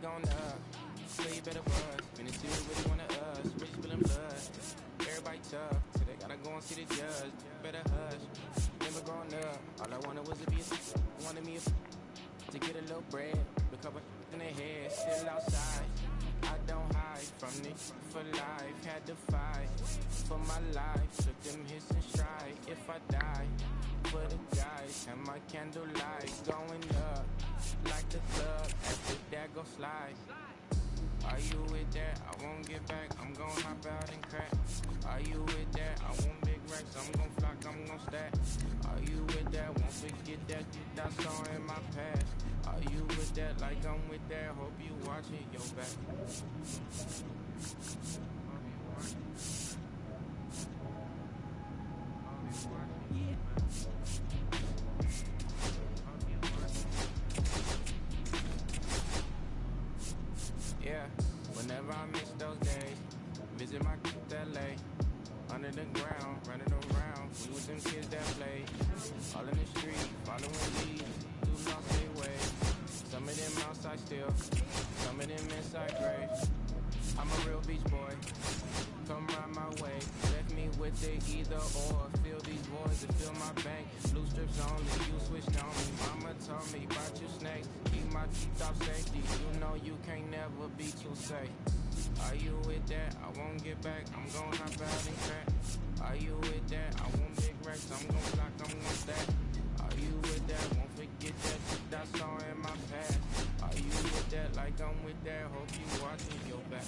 going up, so you better buzz. Finna see who really one of us, rich spillin' blood. Everybody tough, till they gotta go and see the judge. Better hush, never growing up, all I wanted was to be a wanted me to get a little bread, recover in the head, still outside. I don't hide from this for life, had to fight for my life, took them hits and stride. If I die, for the guys, and my candlelight going up like the club, after that go slide. Are you with that? I won't get back, I'm gon' hop out and crack. Are you with that? I want big racks, I'm gon' flock, I'm gon' stack. Are you with that? Won't forget that I saw in my past. Are you with that? Like I'm with that, hope you watching your back. Yeah, whenever I miss those days, visit my LA. Under the ground, running around, we was them kids that played. All in the street, following leads, do lost their way. Some of them outside still, some of them inside graves. I'm a real beach boy, come round my way. Left me with the either or, fill these voids and fill my bank. Blue strips only, you switched on me. Mama told me about your snakes, keep my teeth off safety. You know you can't never be too safe. Are you with that? I won't get back, I'm gon' hop out and crack. Are you with that? I want big racks, I'm gon' block, I'm gon' stack. Are you with that? Won't forget that I saw in my past. Are you with that? Like I'm with that, hope you watching your back.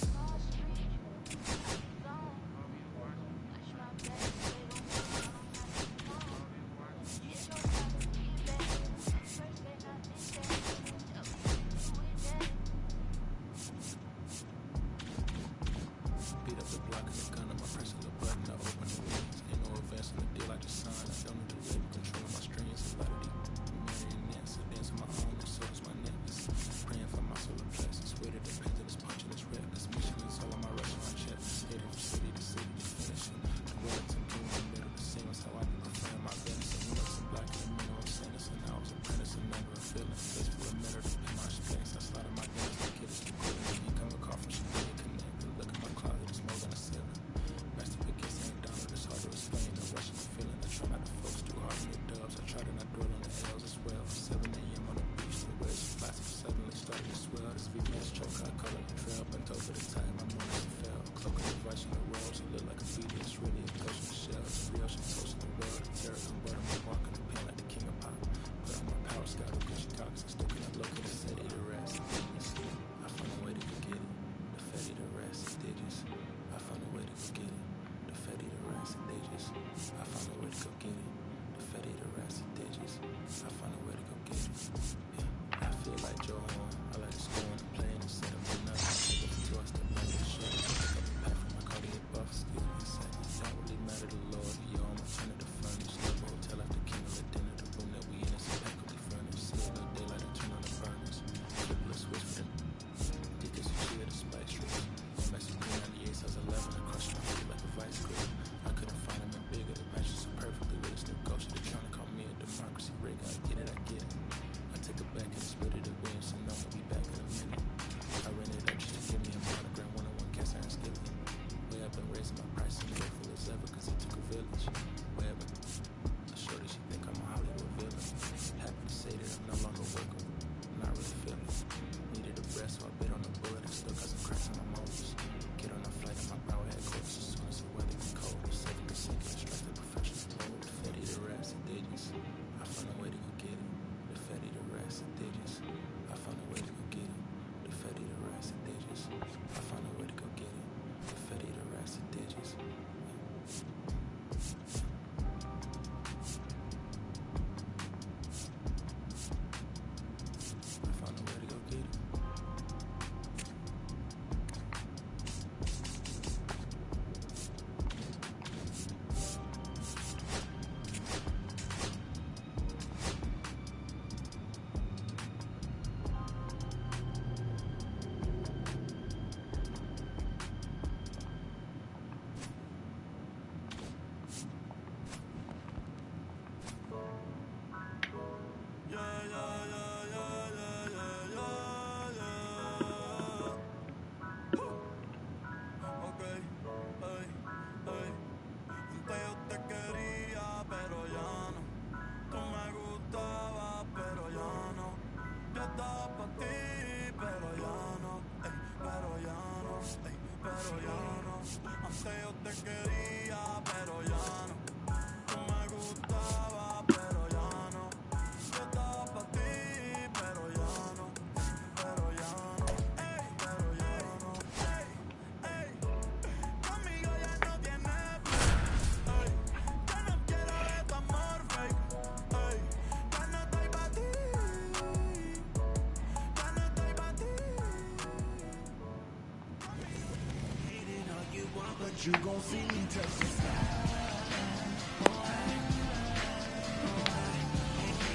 Beat up the block of the gun on my pressing the button, I open the wings. Ain't no advance on the deal, I just signed. I don't need to label, control my strings. A lot of these marionettes, I dance on my own, and so is my necklace. Praying for my solar plexus, swear to the pain that is punching this reckless. Mission is all on my restaurant checklist. Headed from city to city to finishing. The Wellington doing the middle, the same as how I be preferring my venison. You know some black in the middle of sentencing. I was apprentice and never a feeling. Face full of metal to in my place. I slotted my guns like it is the quitting. You come a call from Chicago Connect. Look at my closet, it's more than a ceiling. Rest up against St. Donald, it's hard to explain. The rush of the feeling, I try not to focus too hard on the dubs. I try to not dwell on the L's as well. 7 a.m. on the beach, the waves plastic suddenly started to swell. This VVS choke, I call it a trail. Bent over the time, I'm on as it fell. Cloaking the vice in the world, so look like a BD. It's really a ghost in the shell. It's the ocean toast in the world. The terror come but I'm walking the pain like the king of pop. Put on my power sky with Gucci talks. I still cannot look at the city to rest. I found a way to go get it. The fatty to rest, digits. I found a way to go get it. The fatty to rest, digits. I found a way to go get it. The fatty to rest, digits. I found a way to go get it. Yeah, I feel like Joe Horn. I like scoring and playing and setting for nothing. Take it to us to make it short. Pick up the path from my cardiac buff. Excuse me a second. Don't really matter to the Lord. Yo, I'm a turn of the furnace. Love a hotel after king of the dinner. The room that we in is impeccably furnished. See a little daylight and turn on the burners. Flip a switch for the Dickies, she had a spice strip. Mexican 98 says 11. I crushed my feet like a vice grip. I couldn't find him in bigger. The matches so perfectly with his new ghost. They're trying to call me a democracy rig. I get it, I get it. I take it back and split it at Williamson. No, we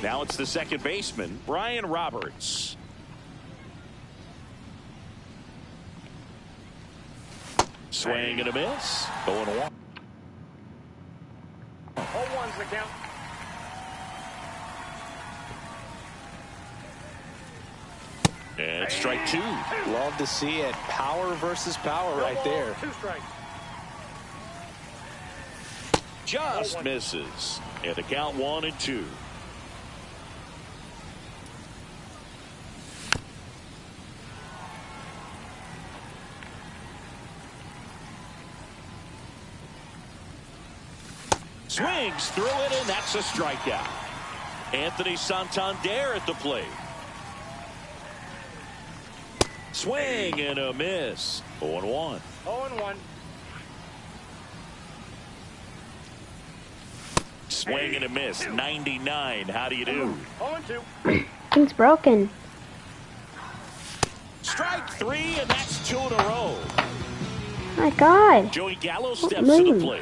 Now it's the second baseman, Brian Roberts. Swing and a miss. 0-1. 0-1's the count. And strike two. Love to see it. Power versus power right there. 2 strikes. Just misses. And the count 1-2. Swings through it, and that's a strikeout. Anthony Santander at the plate. Swing and a miss. 0-1. 0-1. Swing and a miss. 99. How do you do? 0-2. Thing's broken. Strike three, and that's 2 in a row. My God. Joey Gallo steps to the plate.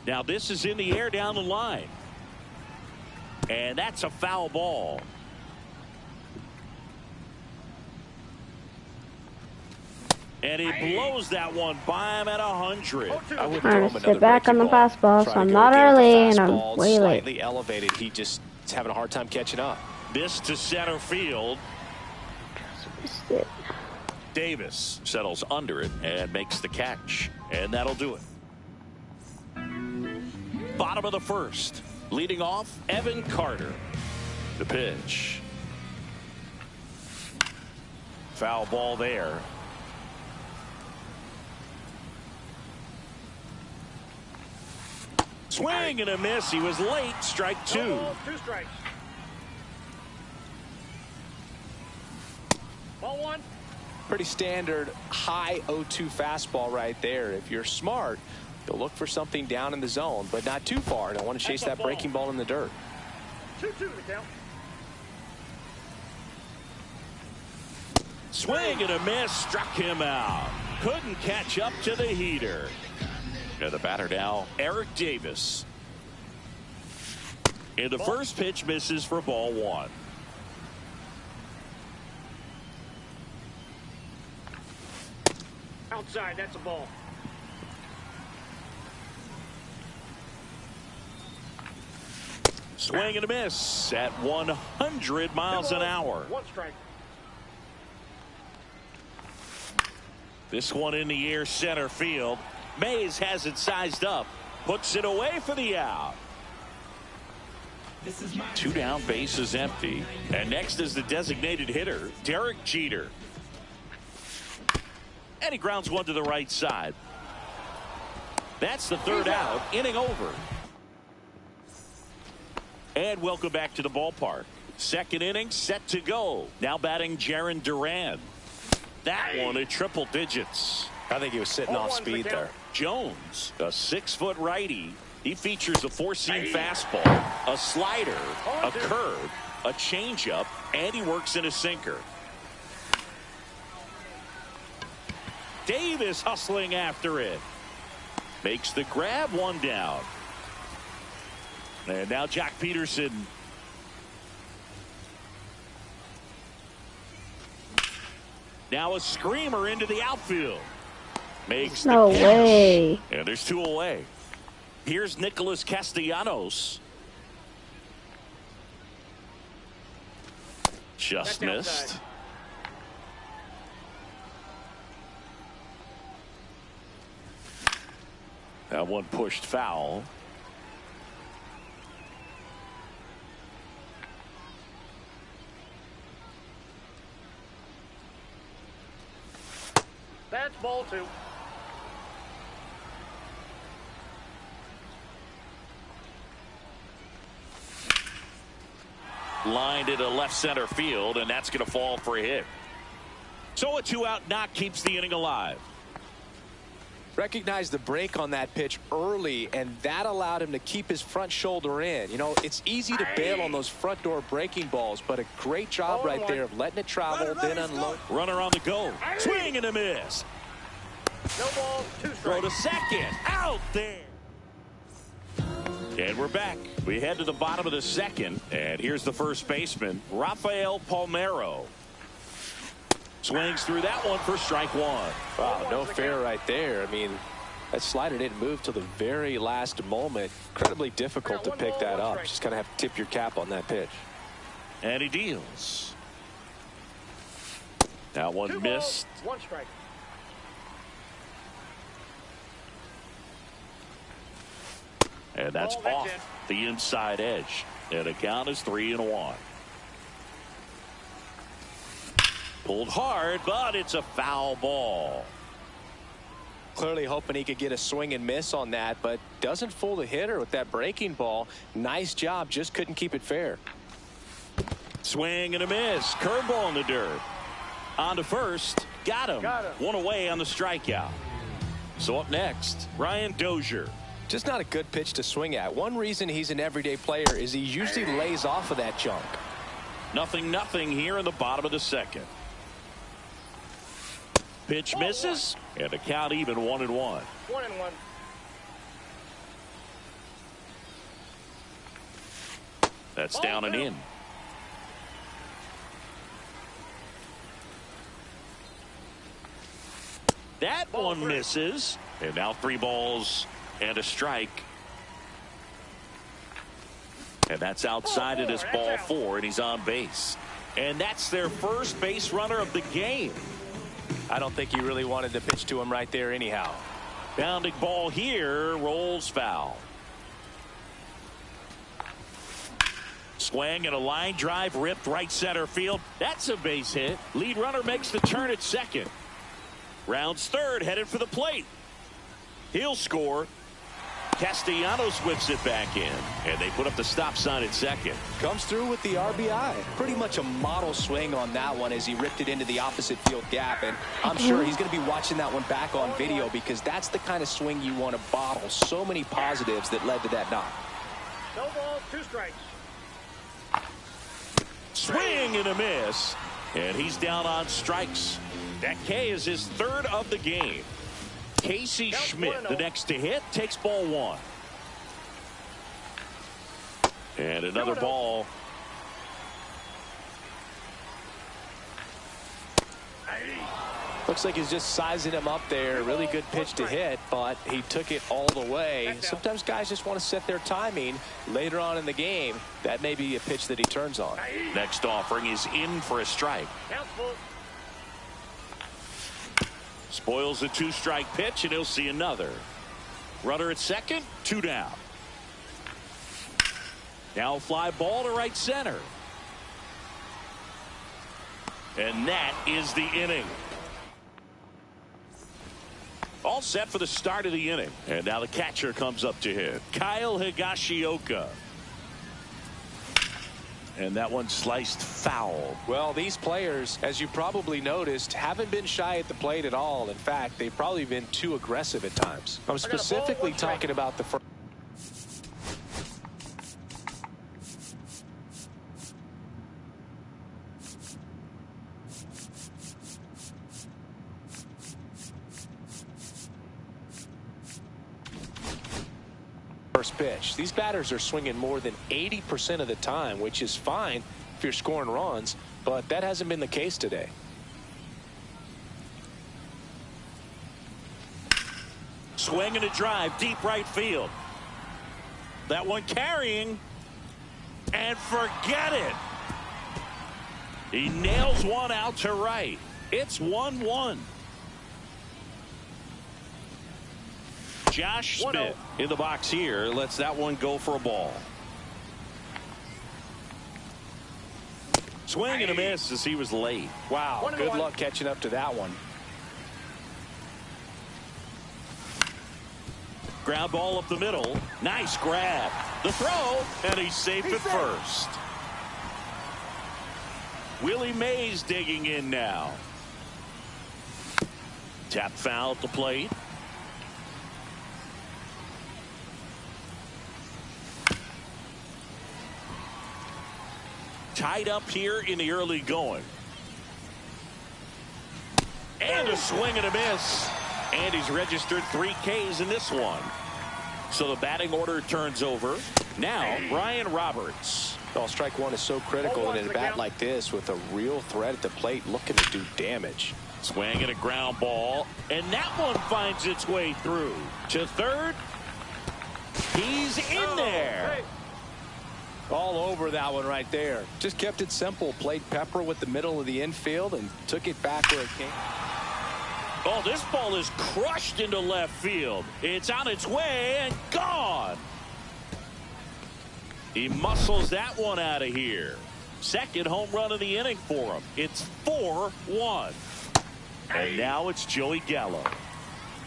Now this is in the air down the line. And that's a foul ball. And he blows that one by him at 100. I would I'm throw him gonna another sit back on the breaking ball. fastball, Try so to I'm go not again with the early and I'm fastball, way late. slightly elevated. He just is having a hard time catching up. This to center field. Missed it. Davis settles under it and makes the catch. And that'll do it. Bottom of the first. Leading off, Evan Carter. The pitch. Foul ball there. Swing and a miss. He was late. Strike two. 2 strikes. 0-1. Pretty standard high 0-2 fastball right there. If you're smart, you'll look for something down in the zone, but not too far. Don't want to chase that breaking ball in the dirt. 2-2 the count. Swing and a miss. Struck him out. Couldn't catch up to the heater. And the batter now, Eric Davis. And the first pitch misses for ball one. Outside, that's a ball. Swing and a miss at 100 miles an hour. 1 strike. This one in the air center field. Mays has it sized up. Puts it away for the out. 2 down, base is empty. And next is the designated hitter, Derek Jeter. And he grounds one to the right side. That's the 3rd out. Inning over. And welcome back to the ballpark. Second inning set to go. Now batting Jarren Duran. That one at triple digits. I think he was sitting off speed there. Jones, a 6-foot righty. He features a 4-seam fastball, a slider, a curve, a changeup, and he works in a sinker. Davis hustling after it. Makes the grab, 1 down. And now Jack Peterson. Now a screamer into the outfield. Makes No the catch. way. And there's 2 away. Here's Nicholas Castellanos. Just That's missed. outside. That one pushed foul. That's ball 2. Lined into left center field, and that's going to fall for a hit. So a 2-out knock keeps the inning alive. Recognized the break on that pitch early, and that allowed him to keep his front shoulder in. You know, it's easy to bail on those front door breaking balls, but a great job right there of letting it travel, then unload. Runner on the go. Swing and a miss. No ball, 2 strikes. Throw to second. Out there. And we're back. We head to the bottom of the second. And here's the first baseman, Rafael Palmeiro. Swings through that one for strike 1. Wow, no fair right there. I mean, that slider didn't move till the very last moment. Incredibly difficult to pick that up. Just kind of have to tip your cap on that pitch. And he deals. That one 2 missed. balls, 1 strike. And that's Ball, that's off the inside edge. And the count is 3-1. Pulled hard, but it's a foul ball. Clearly hoping he could get a swing and miss on that, but doesn't fool the hitter with that breaking ball. Nice job, just couldn't keep it fair. Swing and a miss. Curveball in the dirt. On to first. Got him. One away on the strikeout. So up next, Ryan Dozier. Just not a good pitch to swing at. One reason he's an everyday player is he usually lays off of that junk. 0-0 here in the bottom of the second. Pitch misses, and the count even 1-1. 1-1. That's down and in. That one misses, and now 3 balls and a strike. And that's outside of this ball 4, and he's on base. And that's their first base runner of the game. I don't think he really wanted to pitch to him right there anyhow. Bounding ball here, rolls foul. Swing and a line drive ripped right center field. That's a base hit. Lead runner makes the turn at second. Rounds third, headed for the plate. He'll score. Castellanos whips it back in, and they put up the stop sign at second. Comes through with the RBI. Pretty much a model swing on that one as he ripped it into the opposite field gap, and I'm sure he's going to be watching that one back on video because that's the kind of swing you want to bottle. So many positives that led to that knock. No balls, 2 strikes. Swing and a miss, and he's down on strikes. That K is his 3rd of the game. Casey Schmidt, the next to hit, takes ball 1. And another ball. Looks like he's just sizing him up there. Really good pitch to hit, but he took it all the way. Sometimes guys just want to set their timing later on in the game. That may be a pitch that he turns on. Next offering is in for a strike. Spoils a 2-strike pitch, and he'll see another. Runner at second, 2 down. Now fly ball to right center. And that is the inning. All set for the start of the inning. And now the catcher comes up to hit. Kyle Higashioka. And that one sliced foul. Well, these players, as you probably noticed, haven't been shy at the plate at all. In fact, they've probably been too aggressive at times. I'm specifically talking about the first. First pitch. These batters are swinging more than 80% of the time, which is fine if you're scoring runs, but that hasn't been the case today. Swing and a drive, deep right field. That one carrying, and forget it. He nails one out to right. It's 1-1. Josh Smith in the box here lets that one go for a ball. Swing and a miss as he was late. Wow, good luck catching up to that one. Ground ball up the middle. Nice grab. The throw, and he's safe at first. Willie Mays digging in now. Tap foul at the plate. tied up here in the early going. And a swing and a miss. And he's registered 3 Ks in this one. So the batting order turns over. Now, Brian Roberts. Well, strike one is so critical in a bat like this with a real threat at the plate looking to do damage. Swing and a ground ball. And that one finds its way through. To third. He's in there. All over that one right there. Just kept it simple. Played Pepper with the middle of the infield and took it back where it came. Oh, this ball is crushed into left field. It's on its way and gone. He muscles that one out of here. Second home run of the inning for him. It's 4-1. And now it's Joey Gallo.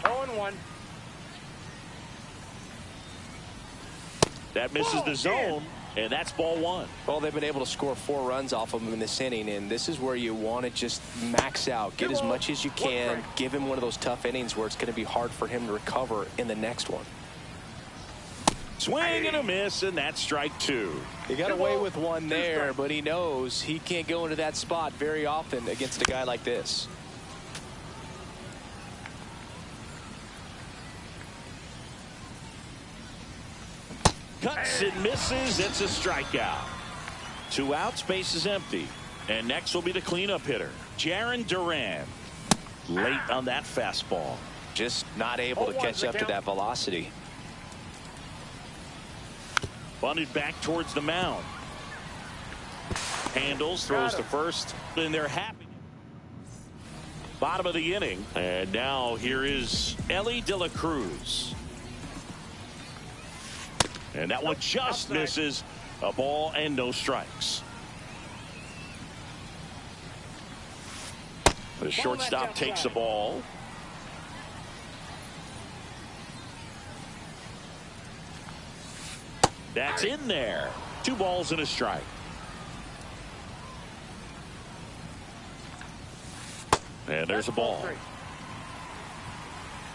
0-1. That misses the zone, and that's ball 1. Well, they've been able to score 4 runs off of him in this inning, and this is where you want to just max out. Get as much as you can. Give him one of those tough innings where it's going to be hard for him to recover in the next one. Swing and a miss, and that's strike 2. He got away with one there, but he knows he can't go into that spot very often against a guy like this. Cuts and misses. It's a strikeout. 2 outs, base is empty. And next will be the cleanup hitter, Jarren Duran. Late on that fastball. Just not able to catch up to that velocity. Bunted back towards the mound. Handles, throws to first, and they're happy. Bottom of the inning. And now here is Elly De La Cruz. And that one just misses. A ball and no strikes. The shortstop takes the ball. That's in there. 2 balls and a strike. And there's a ball.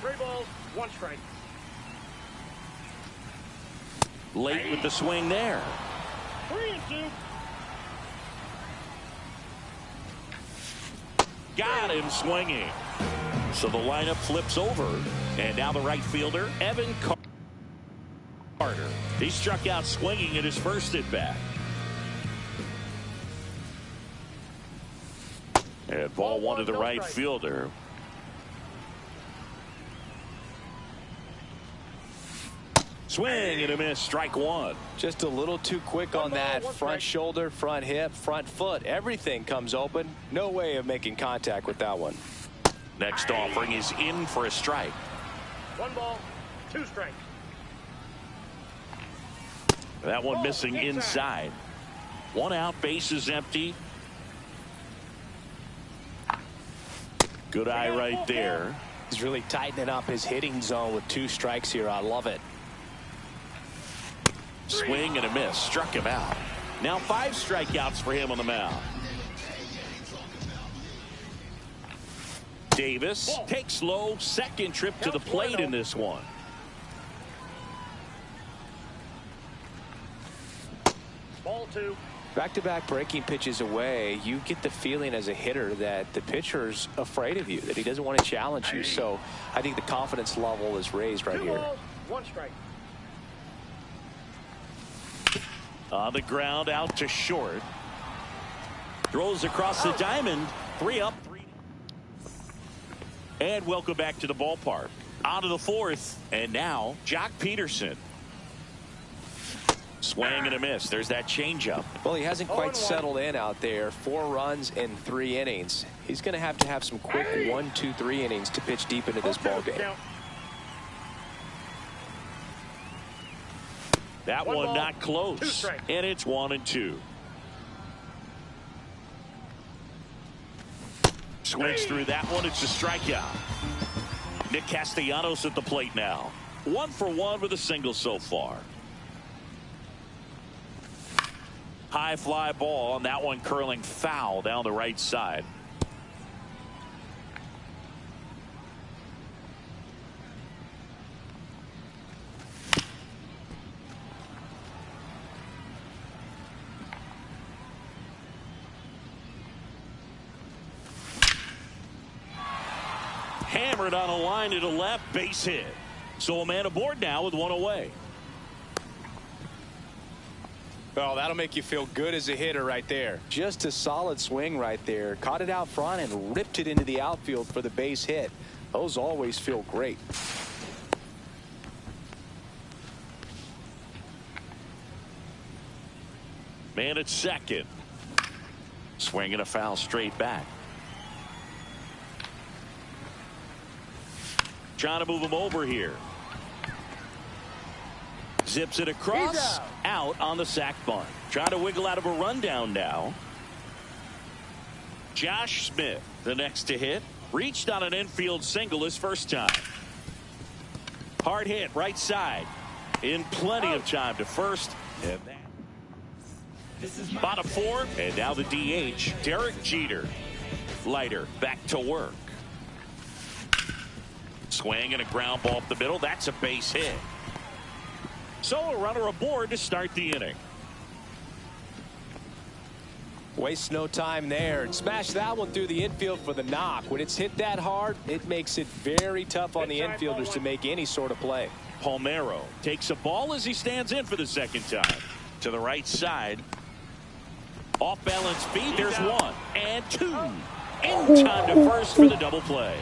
3 balls, 1 strike. Late with the swing there. 3-2. Got him swinging. So the lineup flips over. And now the right fielder, Evan Carter. He struck out swinging at his first at bat. And ball 1 to the right fielder. Swing and a miss, strike 1. Just a little too quick on that front shoulder, front hip, front foot. Everything comes open. No way of making contact with that one. Next offering is in for a strike. 1 ball, 2 strikes. That one missing inside. 1 out, base is empty. Good eye right there. He's really tightening up his hitting zone with 2 strikes here. I love it. Swing and a miss. Struck him out. Now 5 strikeouts for him on the mound. Davis takes low. Second trip to the plate in this one. Ball 2. Back-to-back breaking pitches away, you get the feeling as a hitter that the pitcher's afraid of you, that he doesn't want to challenge you. So I think the confidence level is raised right 2 here. balls, 1 strike. On the ground, out to short. Throws across the diamond. 3 up. And welcome back to the ballpark. On to the 4th. And now, Jock Peterson. Swing and a miss. There's that changeup. Well, he hasn't quite settled in out there. 4 runs in 3 innings. He's going to have some quick 1, 2, 3 innings to pitch deep into this ball game. That one not close. And it's 1-2. Swings through that one. It's a strikeout. Nick Castellanos at the plate now. 1 for 1 with a single so far. High fly ball, and that one curling foul down the right side. Hammered on a line to the left, base hit. So a man aboard now with one away. Oh, that'll make you feel good as a hitter right there. Just a solid swing right there. Caught it out front and ripped it into the outfield for the base hit. Those always feel great. Man at second. Swinging a foul straight back. Trying to move him over here. Zips it across. Out on the sac bunt. Trying to wiggle out of a rundown now. Josh Smith, the next to hit. Reached on an infield single his first time. Hard hit right side. In plenty of time to first. And that. Bottom four. And now the DH, Derek Jeter. Leiter back to work. Swing and a ground ball up the middle. That's a base hit. So a runner aboard to start the inning. Waste no time there. And smash that one through the infield for the knock. When it's hit that hard, it makes it very tough on the infielders to make any sort of play. Palmeiro takes a ball as he stands in for the second time. To the right side. Off balance feed. There's one and two. In time to first for the double play.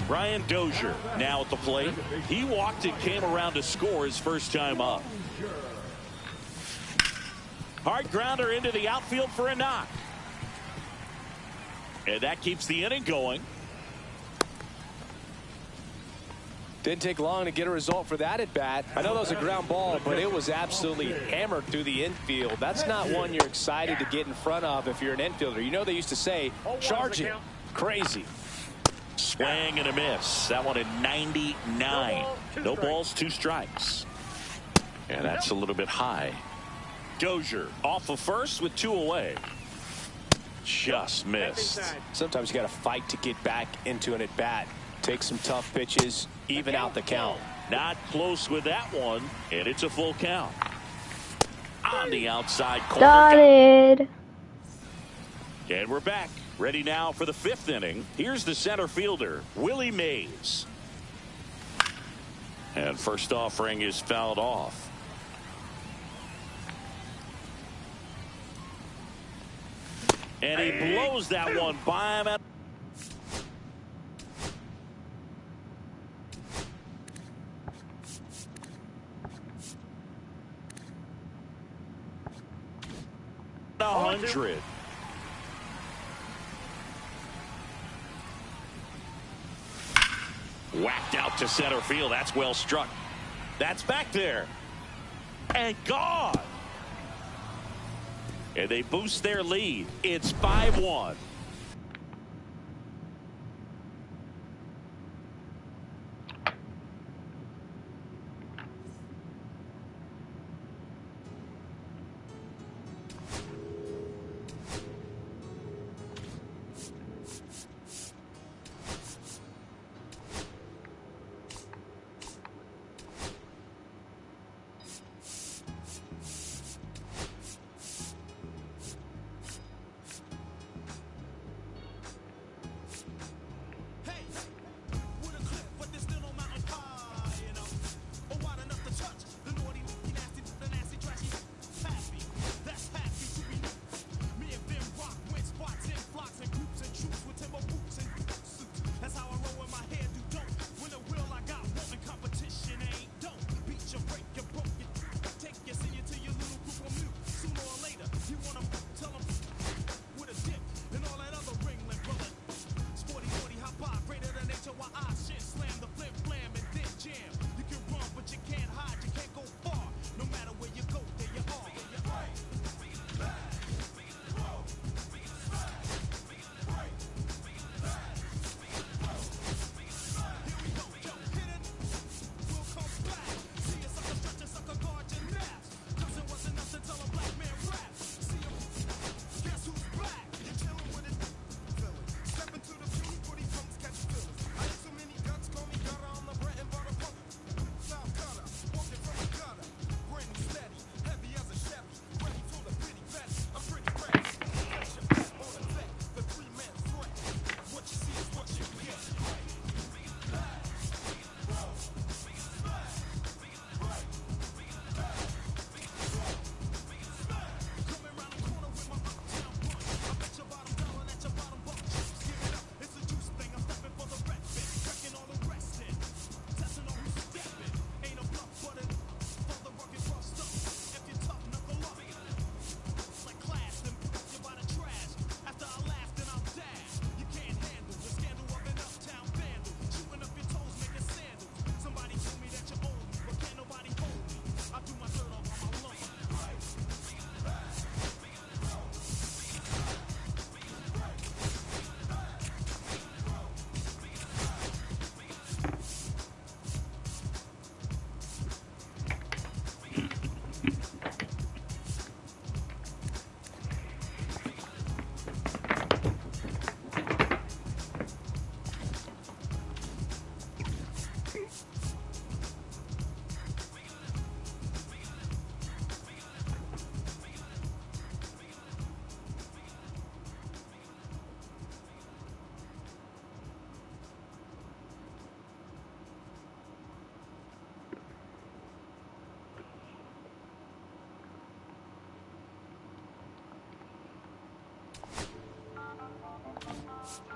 Brian Dozier now at the plate. He walked and came around to score his first time up. Hard grounder into the outfield for a knock. And that keeps the inning going. Didn't take long to get a result for that at bat. I know that was a ground ball, but it was absolutely hammered through the infield. That's not one you're excited to get in front of if you're an infielder. You know they used to say, charge it. Crazy. Swing and a miss. That one at 99. No balls, two strikes. And that's a little bit high. Dozier off of first with two away. Just missed. Sometimes you got to fight to get back into an at bat. Take some tough pitches, even out the count. Not close with that one, and it's a full count. On the outside corner. Got it. And we're back. Ready now for the fifth inning. Here's the center fielder, Willie Mays. And first offering is fouled off. And he blows that one by him. At 100. Whacked out to center field. That's well struck. That's back there. And gone. And they boost their lead. It's 5-1.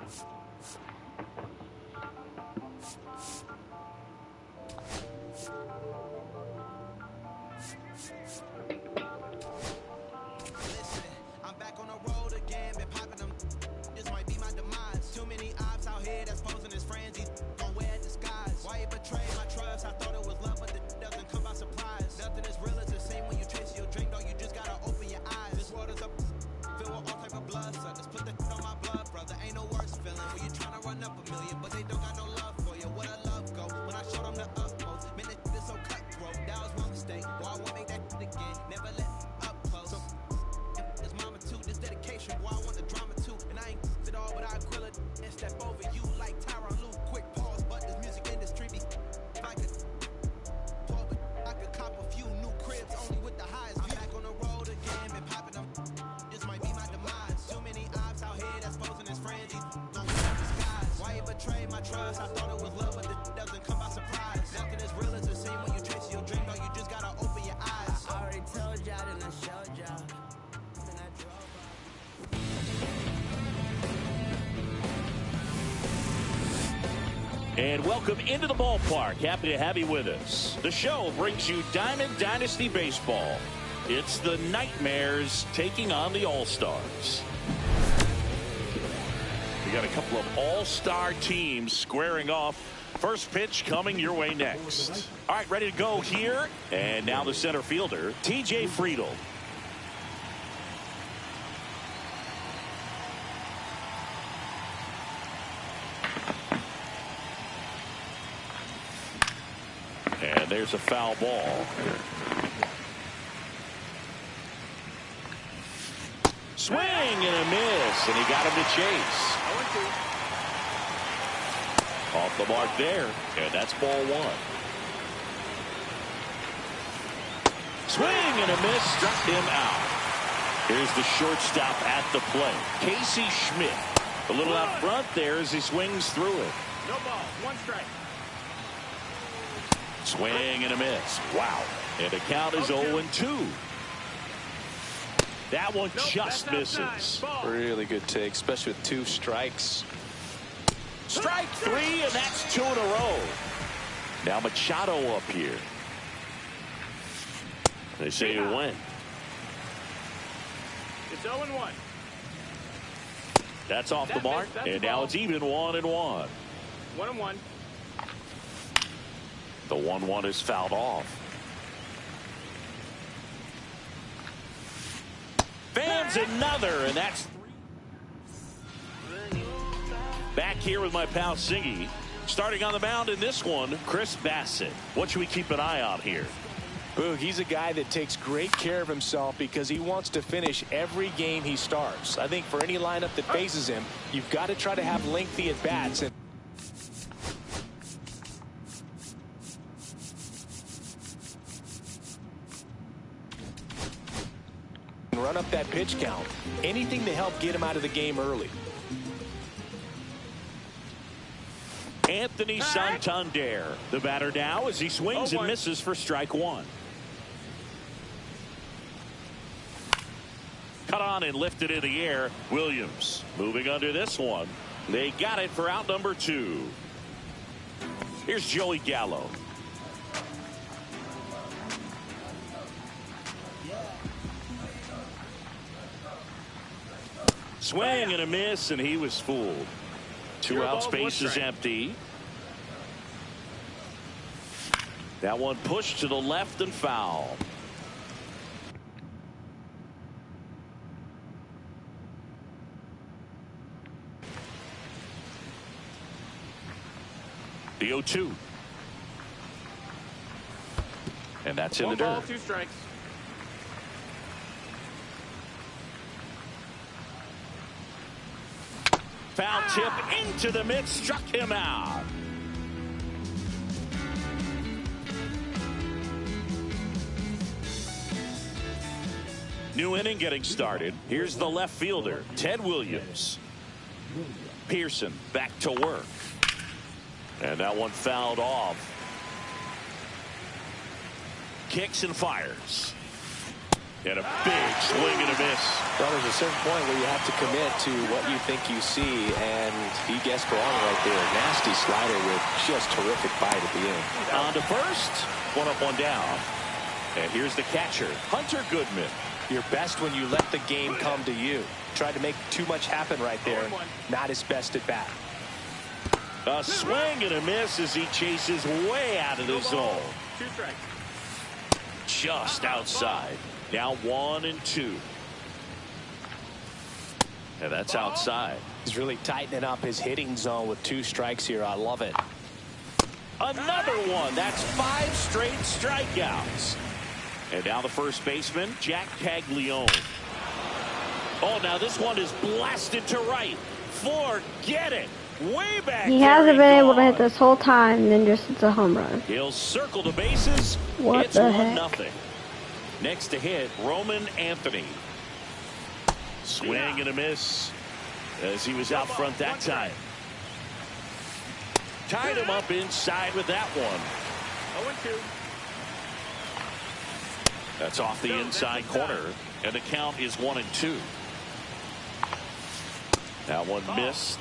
I'm back on the road again, been popping them. This might be my demise. Too many ops out here that's posing as friends. These gon' wear disguise. Why you betray my trust? I thought it was love, but it doesn't come by surprise. Nothing is real as it seems when you chase your dream, though. You just gotta open your eyes. This world is up, filled with all type of blood suckers. Put the on my blood, brother. Ain't no worse feeling when you tryna run up a million, but they don't got no love for you. Where the love go? When I showed them the utmost, man, this is so cutthroat. That was my mistake. Boy, I won't make that again. Never let up close. So, it's mama too. This dedication, boy, I want the drama too. And I ain't it all, but I grill it and step over you like Tyron Lue. Quick pause, but this music industry be if I could pull, but I could cop a few new cribs only with the highest. I'm back on the road again, been popping them. This might be my demise. Too many ops out here that's posing as friends. These gon' wear disguise. Why you betray my trust? I thought it was love, but it doesn't come by surprise. Nothing is real as it seems when you chase your dream, though. You just gotta open your eyes. I already told y'all, then I showed y'all. Then I drove And welcome into the ballpark. Happy to have you with us. The show brings you Diamond Dynasty Baseball. It's the Nightmares taking on the All-Stars. We got a couple of All-Star teams squaring off. First pitch coming your way next. All right, ready to go here. And now the center fielder, TJ Friedl. And there's a foul ball. Swing and a miss, and he got him to chase. Off the mark there, and that's ball one. Swing and a miss, struck him out. Here's the shortstop at the plate, Casey Schmidt. A little out front there as he swings through it. No ball. One strike. Swing and a miss. Wow. And the count is 0-2. That one just misses. Really good take, especially with 2 strikes. Strike 3, and that's 2 in a row. Now Machado up here. They say you win. It's 0-1. That's off the mark, and now it's even 1-1. 1-1. The 1-1 is fouled off. Fans another, and that's 3. Back here with my pal Siggy. Starting on the mound in this one, Chris Bassett. What should we keep an eye on here? Boog, he's a guy that takes great care of himself because he wants to finish every game he starts. I think for any lineup that faces him, you've got to try to have lengthy at bats. And run up that pitch count. Anything to help get him out of the game early. Anthony Santander, the batter now as he swings and misses for strike 1. Cut on and lifted in the air. Williams moving under this one. They got it for out number 2. Here's Joey Gallo. Swing and a miss, and he was fooled. 2 outs, base is empty. That one pushed to the left and foul. The 0-2. And that's in the dirt. 1 ball, 2 strikes. Foul tip into the mid, struck him out. New inning getting started. Here's the left fielder, Ted Williams. Pearson back to work. And that one fouled off. Kicks and fires. And a big swing and a miss. Well, there's a certain point where you have to commit to what you think you see, and he guessed wrong right there. Nasty slider with just terrific bite at the end. On to first. One up, one down. And here's the catcher, Hunter Goodman. You're best when you let the game come to you. Tried to make too much happen right there. Not his best at bat. A swing and a miss as he chases way out of the zone. 2 strikes. Just outside. Now 1-2. And that's outside. He's really tightening up his hitting zone with 2 strikes here. I love it. Another one. That's 5 straight strikeouts. And now the first baseman, Jack Caglione. Oh, now this one is blasted to right. Forget it. Way back. He hasn't been able to hit this whole time, and then just it's a home run. He'll circle the bases. What It's the heck? 1-0. Next to hit, Roman Anthony. Swing and a miss as he was out front that time. Tied him up inside with that one. 0-2. That's off the inside corner, and the count is 1-2. That one missed.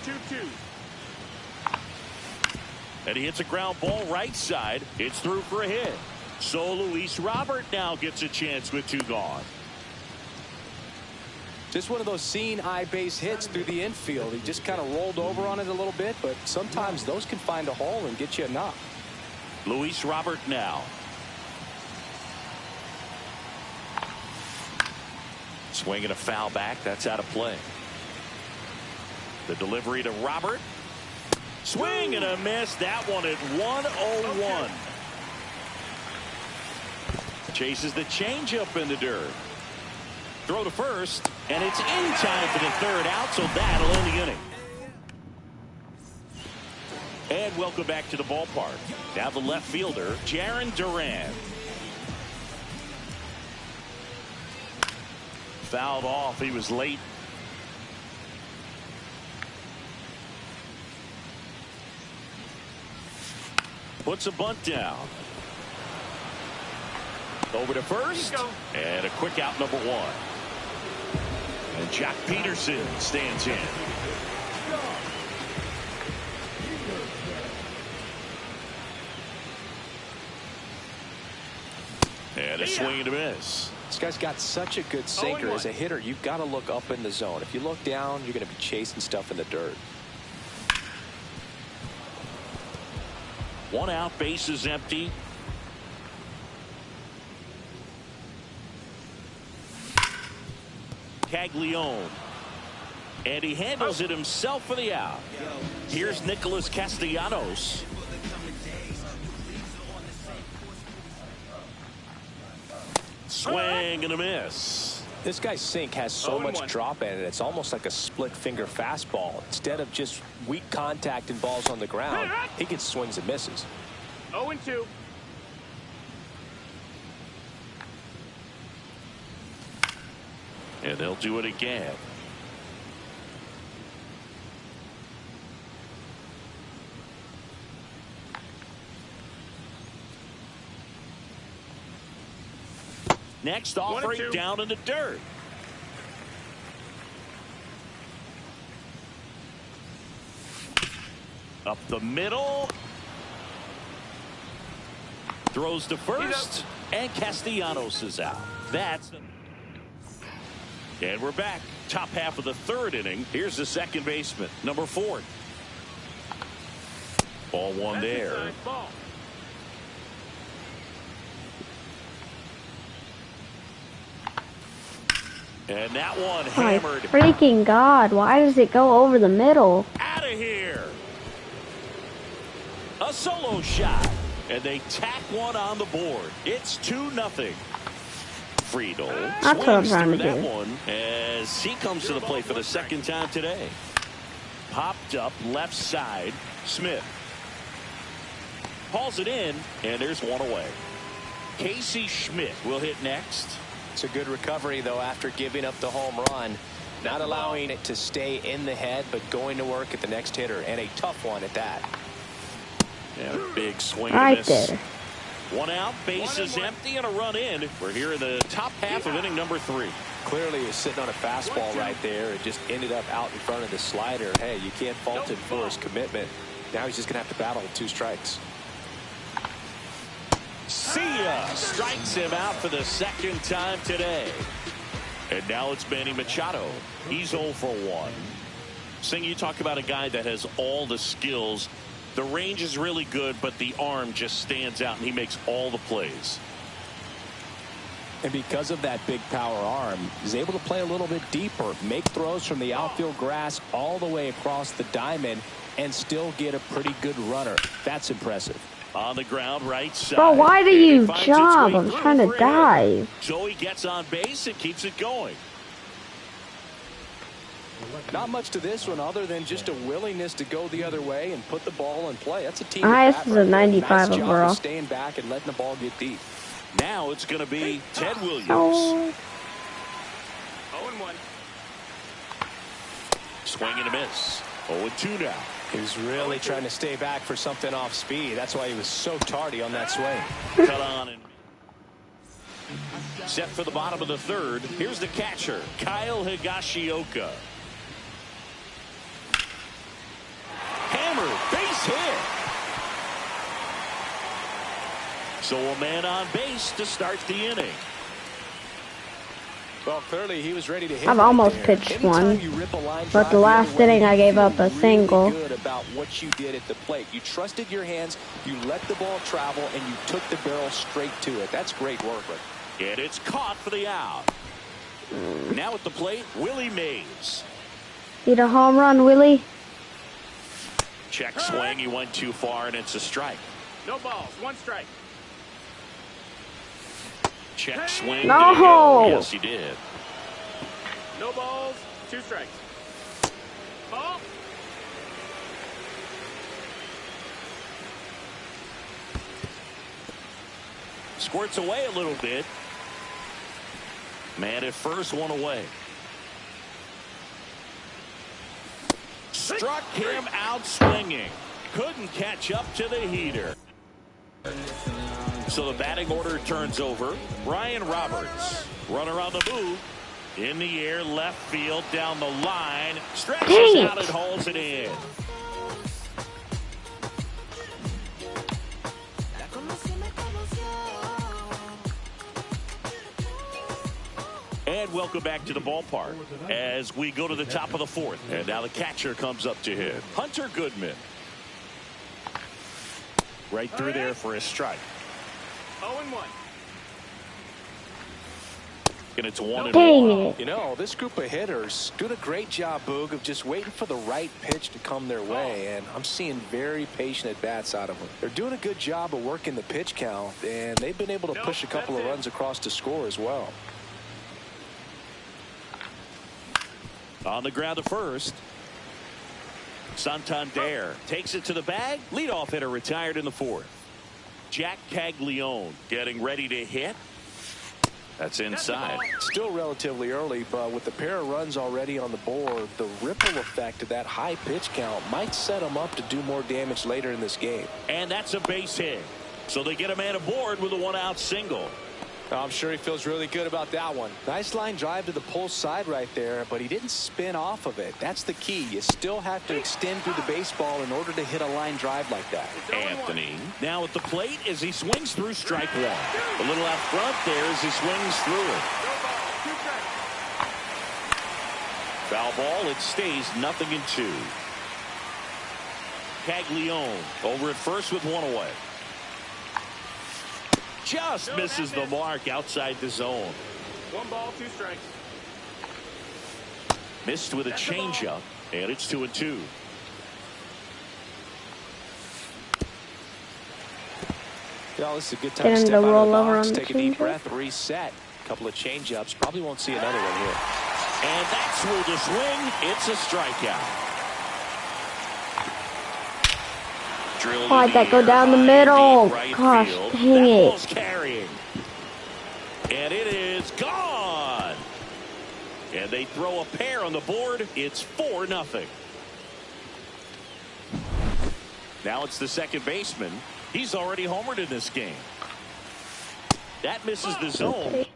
2-2. And he hits a ground ball right side. It's through for a hit. So Luis Robert now gets a chance with 2 gone. Just one of those seeing eye base hits through the infield. He just kind of rolled over on it a little bit, but sometimes those can find a hole and get you a knock. Luis Robert now. Swinging a foul back. That's out of play. The delivery to Robert. Swing and a miss. That one at 1-0-1. Chases the changeup in the dirt. Throw to first, and it's in time for the 3rd out, so that'll end the inning. And welcome back to the ballpark. Now the left fielder, Jarren Duran. Fouled off. He was late. Puts a bunt down. Over to first. And a quick out, number 1. And Jack Peterson stands in. And a swing and a miss. This guy's got such a good sinker. As a hitter, you've got to look up in the zone. If you look down, you're going to be chasing stuff in the dirt. 1 out, base is empty. Caglione. And he handles it himself for the out. Here's Nicholas Castellanos. Swing and a miss. This guy's sink has so much drop in it. It's almost like a split finger fastball. Instead of just weak contact and balls on the ground, he gets swings and misses. 0-2. And they'll do it again. Next offering down in the dirt. Up the middle. Throws to first. And Castellanos is out. That's. And we're back. Top half of the 3rd inning. Here's the second baseman, number 4. Ball 1 there. And that one hammered. My freaking God, why does it go over the middle? Out of here. A solo shot. And they tack one on the board. It's 2-0. Friedel That's what I'm swings trying through to that do. one as he comes to the plate for the 2nd time today. Popped up left side. Smith hauls it in, and there's one away. Casey Schmidt will hit next. It's a good recovery, though, after giving up the home run. Not allowing it to stay in the head, but going to work at the next hitter, and a tough one at that. And a big swing Right and a miss. there. One out, bases empty, and a run in. We're here in the top half of inning number 3. Clearly he's sitting on a fastball right there. It just ended up out in front of the slider. Hey, you can't fault him for his commitment. Now he's just going to have to battle with 2 strikes. See ya! Strikes him out for the second time today. And now it's Manny Machado. He's 0 for 1. Sing, you talk about a guy that has all the skills. The range is really good, but the arm just stands out, and he makes all the plays. And because of that big power arm, he's able to play a little bit deeper, make throws from the outfield grass all the way across the diamond, and still get a pretty good runner. That's impressive. On the ground, right side. Bro, why do you jump? I'm trying to dive. So he gets on base and keeps it going. Not much to this one other than just a willingness to go the other way and put the ball in play. That's a team. This is a 95 nice job overall. of staying back and letting the ball get deep. Now it's going to be Ted Williams. Oh. 0-1. Swing and a miss. 0-2 now. He was really trying to stay back for something off speed. That's why he was so tardy on that swing. Cut on and set for the bottom of the 3rd. Here's the catcher, Kyle Higashioka. Hammer, base hit. So a man on base to start the inning. Well, clearly he was ready to hit. I've almost pitched one, but the last inning I gave up a single. Good about what you did at the plate. You trusted your hands, you let the ball travel, and you took the barrel straight to it. That's great work. And it's caught for the out. Now at the plate, Willie Mays. Need a home run, Willie? Check swing. He went too far, and it's a strike. No balls. 1 strike. Check swing. No. Did he go? Yes, he did. No balls. 2 strikes. Ball. Squirts away a little bit. Man at first, 1 away. Struck him out swinging. Couldn't catch up to the heater. So the batting order turns over. Brian Roberts, runner on the move. In the air, left field, down the line. Stretches out and hauls it in. And welcome back to the ballpark as we go to the top of the 4th. And now the catcher comes up to hit. Hunter Goodman. Right through there for a strike. 0-1. And it's 1-1. Dang it. You know, this group of hitters doing a great job, Boog, of just waiting for the right pitch to come their way, and I'm seeing very patient at-bats out of them. They're doing a good job of working the pitch count, and they've been able to push a couple of runs across to score as well. On the ground to first. Santander takes it to the bag. Leadoff hitter retired in the 4th. Jack Caglione getting ready to hit. That's inside. Still relatively early, but with the pair of runs already on the board, the ripple effect of that high pitch count might set them up to do more damage later in this game. And that's a base hit. So they get a man aboard with a 1-out single. I'm sure he feels really good about that one. Nice line drive to the pull side right there, but he didn't spin off of it. That's the key. You still have to extend through the baseball in order to hit a line drive like that. Anthony now at the plate as he swings through strike 1. A little out front there as he swings through it. Foul ball. It stays 0-2. Caglione over at first with 1 away. Just misses the mark outside the zone. 1 ball, 2 strikes. Missed with a changeup, and it's 2-2. Yeah, this is a good time Get to him step to out roll of the over box, on the take a deep changeup. breath, reset. A couple of changeups. Probably won't see another one here. And that's where the swing. It's a strikeout. Why'd that go down the middle? Gosh, dang it. Carrying. And it is gone. And they throw a pair on the board. It's 4-0. Now it's the second baseman. He's already homered in this game. That misses the zone. Okay.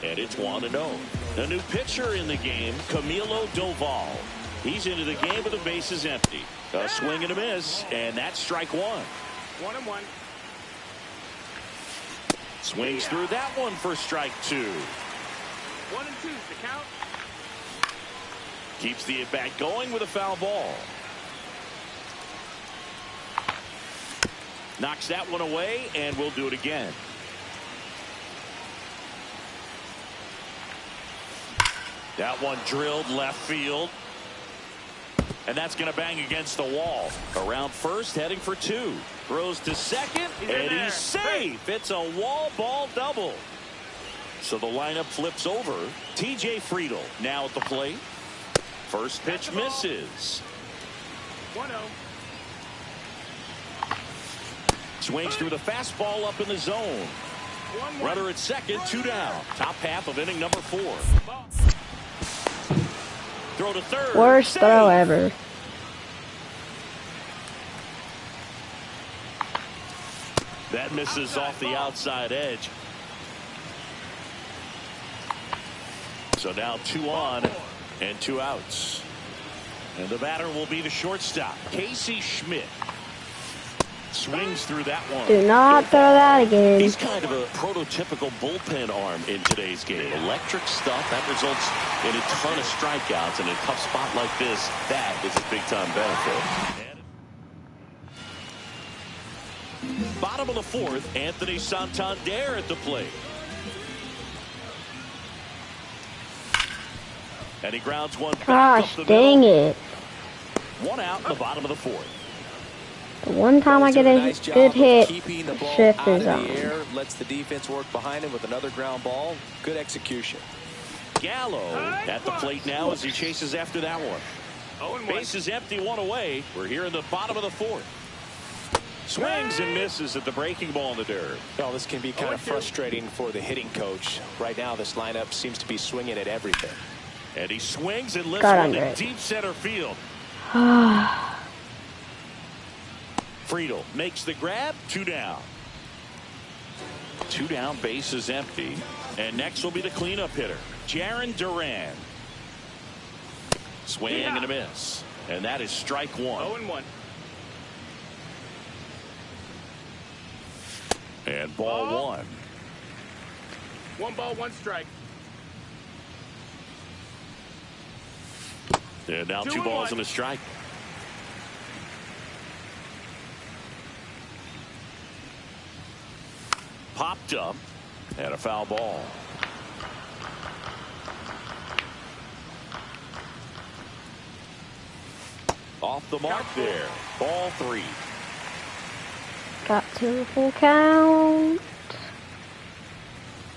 And it's 1-0. The new pitcher in the game, Camilo Doval. He's into the game with the bases empty. A swing and a miss, and that's strike one. 1-1. Swings through that one for strike two. 1 and 2 to count. Keeps the at-bat going with a foul ball. Knocks that one away, and we'll do it again. That one drilled left field. And that's going to bang against the wall. Around first, heading for two. Throws to second, and he's safe. It's a wall ball double. So the lineup flips over. T.J. Friedel now at the plate. First pitch misses. 1-0. Swings through the fastball up in the zone. 1-1. Runner at second, 2 down. Top half of inning number 4. Throw to third. Worst throw ever. That misses off the outside edge. So now 2 on and 2 outs. And the batter will be the shortstop, Casey Schmidt. Swings through that one. Do not throw that again. He's kind of a prototypical bullpen arm in today's game. Electric stuff that results in a ton of strikeouts. In a tough spot like this, that is a big-time benefit. Bottom of the 4th, Anthony Santander at the plate. And he grounds one back Gosh, up the dang middle. it. 1 out in the bottom of the 4th. The one time I get a nice job good of hit, keeping the ball shift out is of on. the air, lets the defense work behind him with another ground ball. Good execution. Gallo at the plate now as he chases after that one. 0-1. Base is empty, 1 away. We're here in the bottom of the 4th. Swings and misses at the breaking ball in the dirt. Well, this can be kind of frustrating for the hitting coach. Right now, this lineup seems to be swinging at everything. And he swings and lifts Got one under to it. deep center field. Friedel makes the grab. 2 down. 2 down, base is empty. And next will be the cleanup hitter, Jarren Duran. Swing and a miss. And that is strike 1. 0-1. And ball 1. 1 ball, 1 strike. And now 2 balls and a strike. Popped up and a foul ball. Off the mark there. Ball 3. Got to the full count.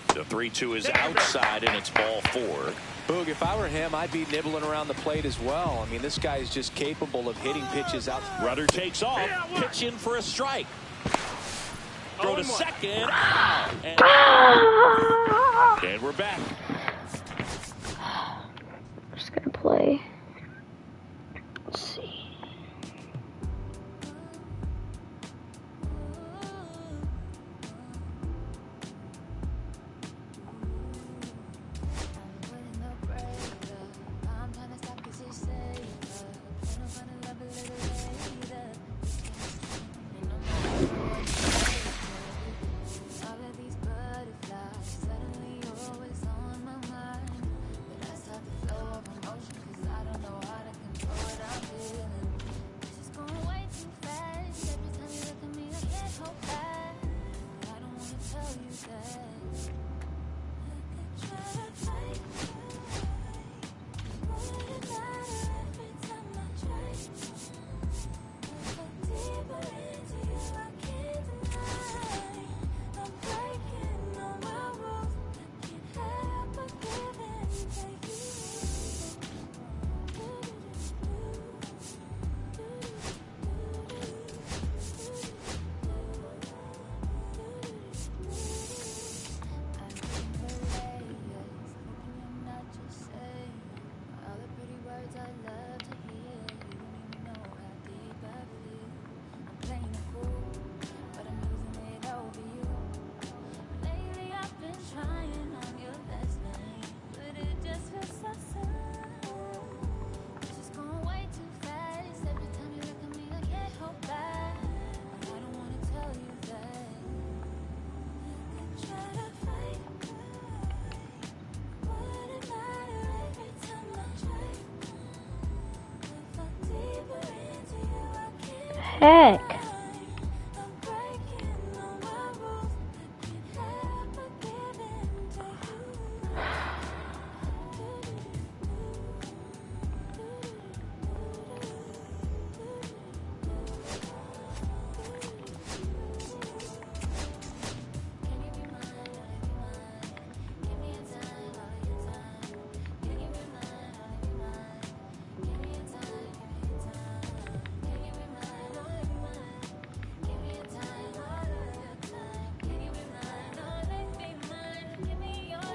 The 3-2 is outside and it's ball 4. Boog, if I were him, I'd be nibbling around the plate as well. I mean, this guy is just capable of hitting pitches out. Runner takes off, pitch in for a strike. Throw to 0-1. second. And we're back. I'm just gonna play. Let's see. heck?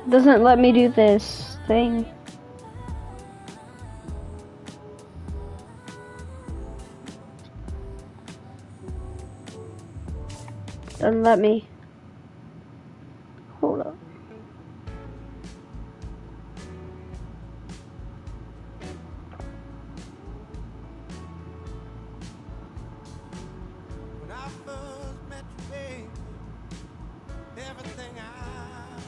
Doesn't let me do this thing. Doesn't let me. Hold up. When I first met you, babe, everything I knew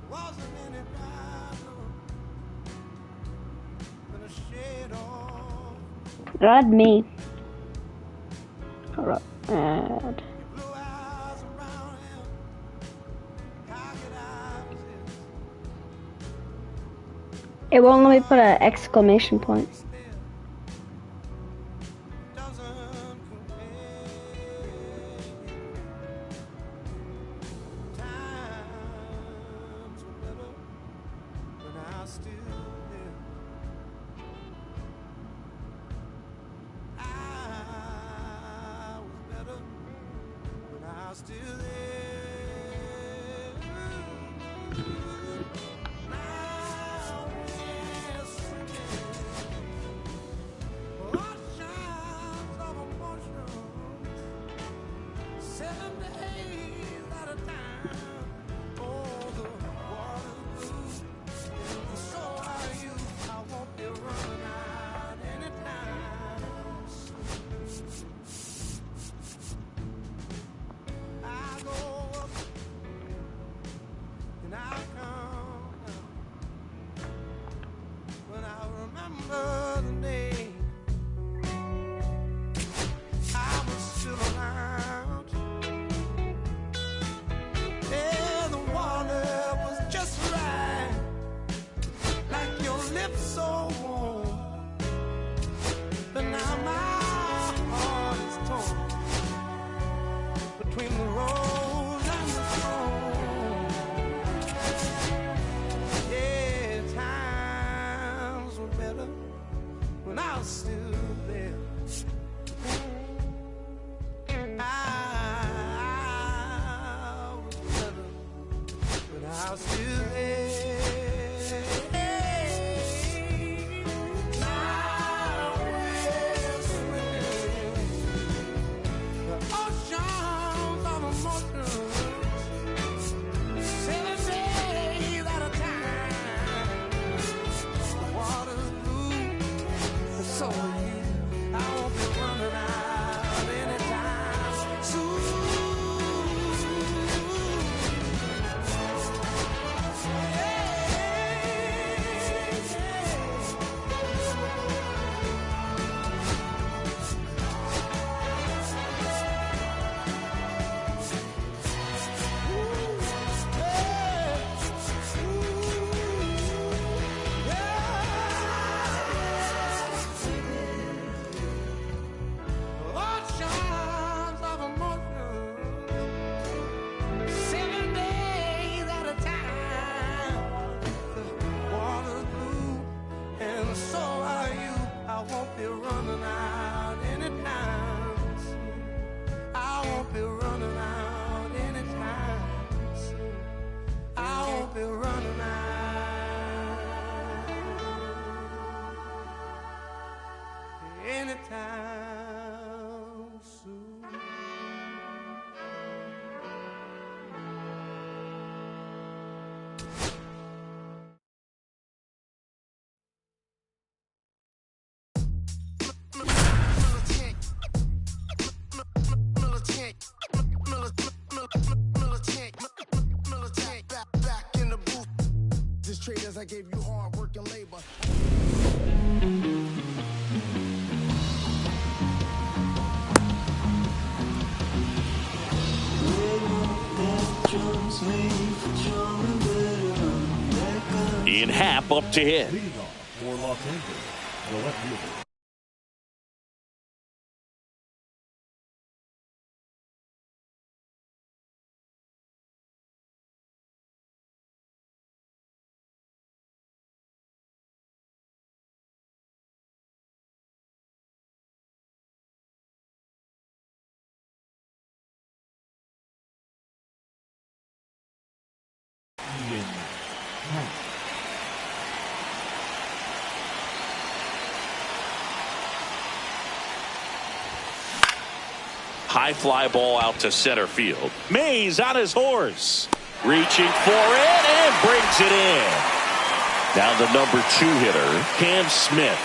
wasn't any brighter than a shade of Add me. Hold up. Add. blue eyes around him. How could I resist? It won't let me put an exclamation point. Doesn't compare. Times were better when I still lived. I was better when I still lived. Now we're swimming oceans of emotion, 7 days at a time. Oh, the water's blue, and so are you. I won't be running out anytime soon. I go up and I come down when I remember the day I was still around. Yeah, the water was just right, like your lips so warm. But now my heart is torn between the rose and the thorn. Yeah, times were better when I was still there. I was better when I was still there. Now we're swimming the oceans of emotions, 7 days at a time. The water's blue, and so are you. I won't be running out anytime soon. Oceans of emotions, 7 days at a time. The water's blue, and so are you. I won't be running out anytime soon. I won't be running out anytime soon. I won't be running out anytime soon. Back in the booth. Just traders, I gave you hard work and labor. In Happ up to hit. Leading off for Los Angeles, the left fielder. Ian Happ. High fly ball out to center field. Mays on his horse. Reaching for it and brings it in. Now the number 2 hitter, Cam Smith.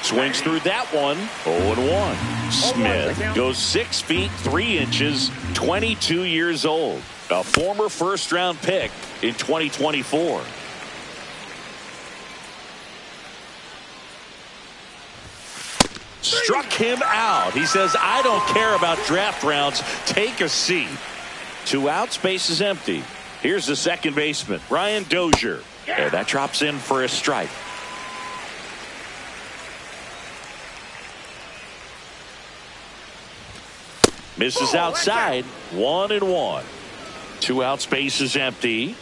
Swings through that one. 0-1. Smith goes 6 feet 3 inches, 22 years old. A former first-round pick in 2024. Struck him out. He says, I don't care about draft rounds. Take a seat. 2 outs, base is empty. Here's the second baseman, Brian Dozier. And that drops in for a strike. Misses outside. 1-1. 2 outs, base is empty.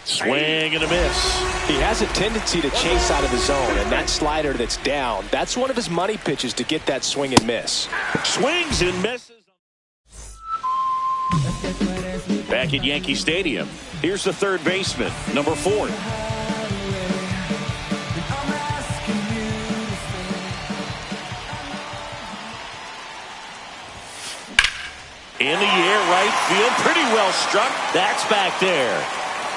Swing and a miss. He has a tendency to chase out of the zone, and that slider that's down, that's one of his money pitches to get that swing and miss. Swings and misses. Back at Yankee Stadium, here's the third baseman, number 4. In the air, right field, pretty well struck. That's back there.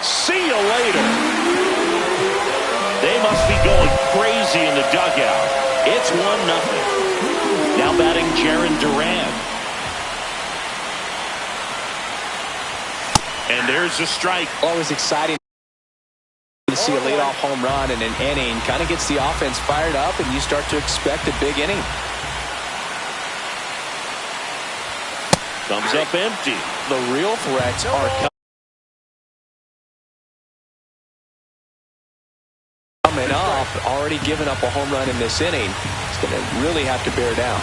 See you later. They must be going crazy in the dugout. It's 1-0. Now batting Jaron Duran. And there's a strike. Always exciting to see a leadoff home run in an inning. Kind of gets the offense fired up, and you start to expect a big inning. Comes up empty. The real threats are coming up. Already given up a home run in this inning. It's going to really have to bear down.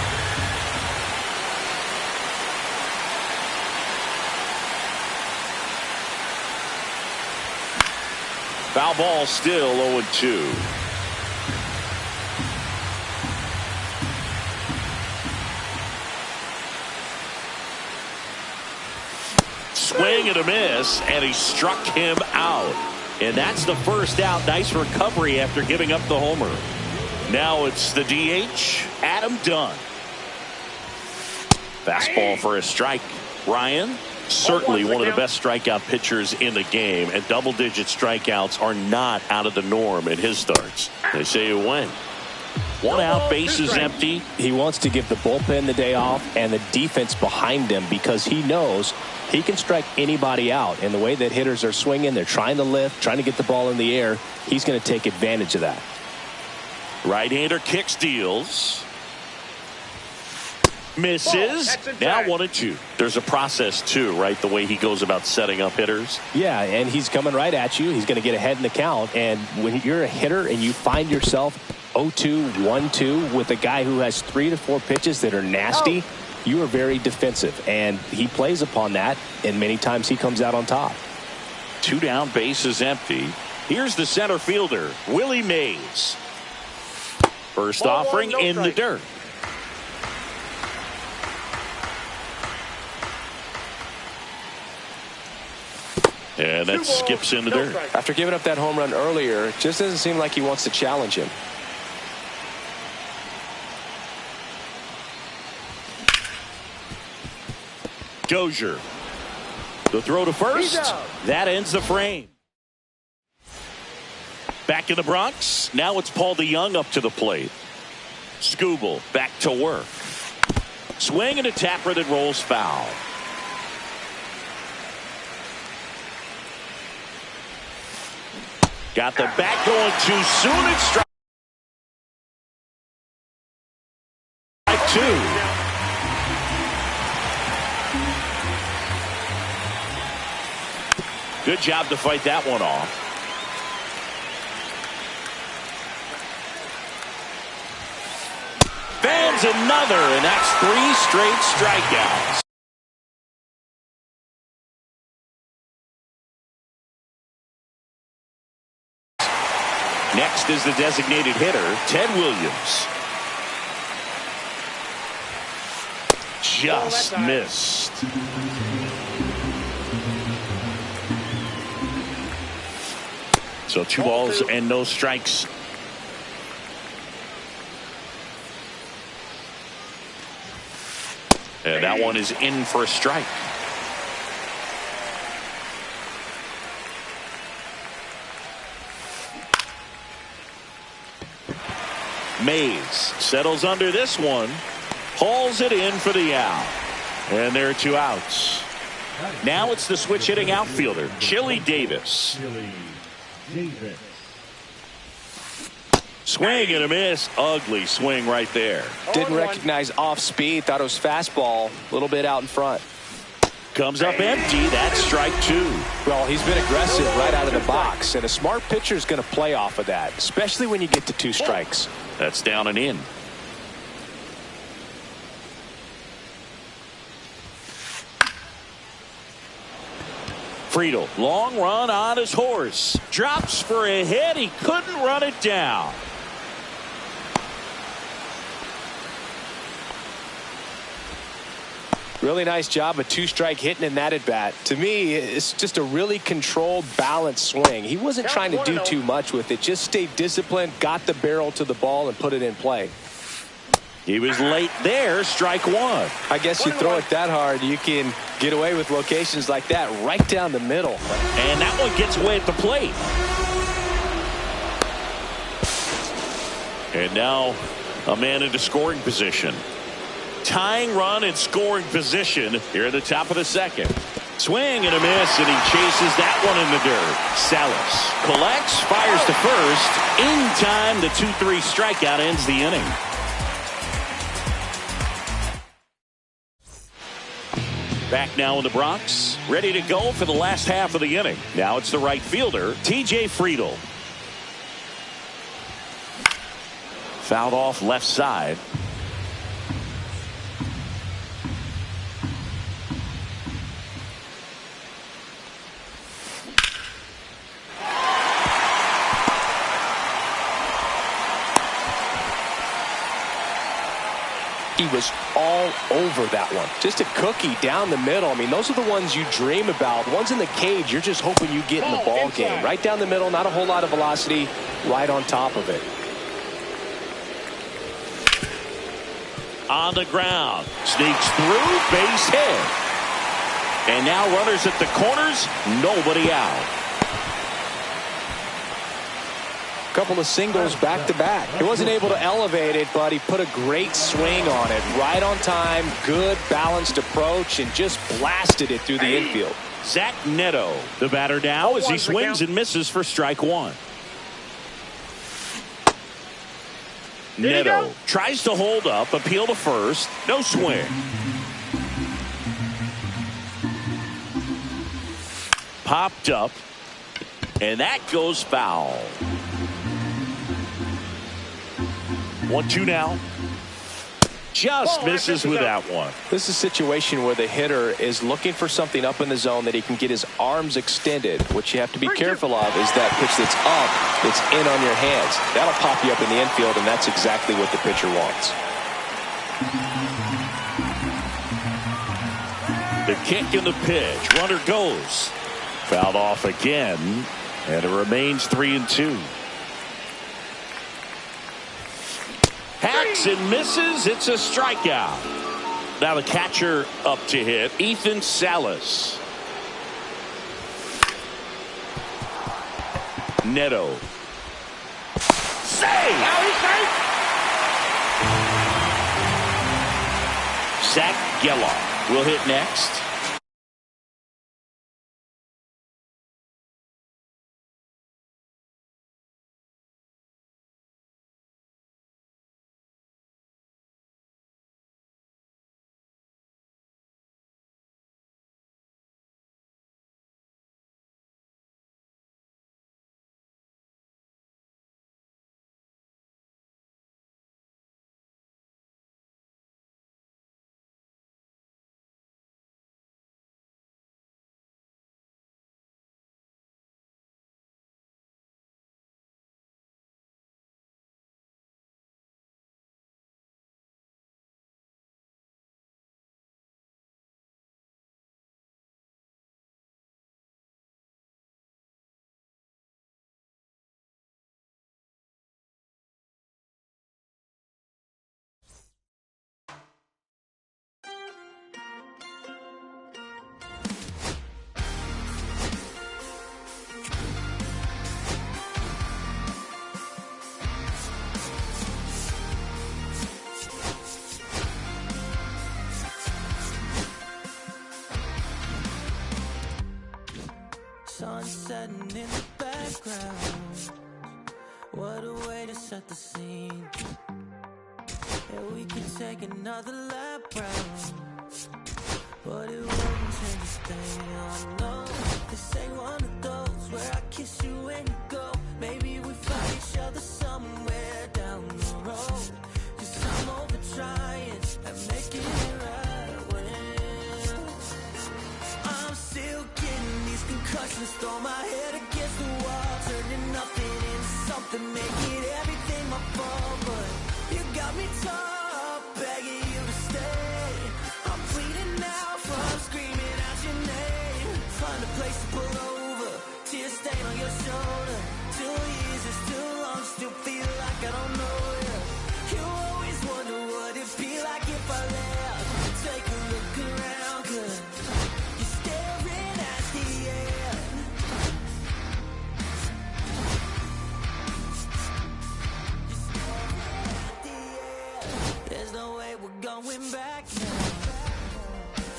Foul ball, still 0-2. Swing and a miss, and he struck him out. And that's the first out. Nice recovery after giving up the homer. Now it's the DH, Adam Dunn. Fastball for a strike. Ryan, certainly one of the best strikeout pitchers in the game, and double-digit strikeouts are not out of the norm in his starts. They say you win. 1 out, bases empty. He wants to give the bullpen the day off and the defense behind him because he knows he can strike anybody out. And the way that hitters are swinging, they're trying to lift, trying to get the ball in the air. He's going to take advantage of that. Right-hander kicks, deals. Misses. Now 1-2. There's a process too, right? The way he goes about setting up hitters. Yeah, and he's coming right at you. He's going to get ahead in the count. And when you're a hitter and you find yourself 0-2, 1-2 with a guy who has 3 to 4 pitches that are nasty, you are very defensive. And he plays upon that, and many times he comes out on top. 2 down, bases empty. Here's the center fielder, Willie Mays. First offering in the dirt. And that skips in the dirt. After giving up that home run earlier, it just doesn't seem like he wants to challenge him. Dozier. The throw to first. That ends the frame. Back in the Bronx. Now it's Paul DeYoung up to the plate. Skubal back to work. Swing and a tapper that rolls foul. Got the bat going too soon. It's Good job to fight that one off. Fans another, and that's 3 straight strikeouts. Next is the designated hitter, Ted Williams. Just missed. So 2 balls and no strikes. And that one is in for a strike. Mays settles under this one. Hauls it in for the out. And there are 2 outs. Now it's the switch hitting outfielder, Chili Davis. Swing and a miss. Ugly swing right there. Didn't recognize off speed. Thought it was fastball. A little bit out in front. Comes up empty. That's strike 2. Well, he's been aggressive right out of the box. And a smart pitcher is going to play off of that, especially when you get to 2 strikes. That's down and in. Friedel, long run on his horse. Drops for a hit. He couldn't run it down. Really nice job of 2-strike hitting in that at bat. To me, it's just a really controlled, balanced swing. He wasn't trying to do too much with it. Just stayed disciplined, got the barrel to the ball, and put it in play. He was late there. Strike 1. I guess you throw it that hard, you can get away with locations like that right down the middle. And that one gets away at the plate. And now a man into scoring position. Tying run in scoring position here at the top of the 2nd. Swing and a miss, and he chases that one in the dirt. Salas collects, fires to first. In time, the 2-3 strikeout ends the inning. Back now in the Bronx, ready to go for the last half of the inning. Now it's the right fielder, T.J. Friedel. Fouled off left side. He was all over that one. Just a cookie down the middle. I mean, those are the ones you dream about. Ones in the cage, you're just hoping you get in the ball game. Right down the middle, not a whole lot of velocity, right on top of it. On the ground. Sneaks through, base hit. And now runners at the corners, nobody out. Couple of singles back to back. He wasn't able to elevate it, but he put a great swing on it. Right on time, good balanced approach, and just blasted it through the infield. Zach Neto, the batter now as he swings and misses for strike 1. Neto tries to hold up, appeal to first, no swing. Popped up, and that goes foul. 1-2 now. Just misses with that one. This is a situation where the hitter is looking for something up in the zone that he can get his arms extended. What you have to be careful of is that pitch that's up, that's in on your hands. That'll pop you up in the infield, and that's exactly what the pitcher wants. The kick and the pitch. Runner goes. Fouled off again, and it remains 3-2. Hacks and misses. It's a strikeout. Now the catcher up to hit, Ethan Salas. Neto. Save! Zach Geloff will hit next. setting in the background. What a way to set the scene. Yeah, we could take another lap round, but it wouldn't change a thing. Oh no, this ain't one of those where I kiss you when you go. Maybe we find each other somewhere down the road. Cause I'm over trying and making it right when I'm still getting these concussions. Throw my head against the wall, turning nothing into something, making everything my fault. But you got me top, begging you to stay. I'm bleeding now from screaming out your name. Find a place to pull over, tear stain on your shoulder. 2 years is too long, still feel like I don't know you. You always wonder what it'd be like if I left. Take a look around, cause you're staring at the end. You're staring at the end. There's no way we're going back now.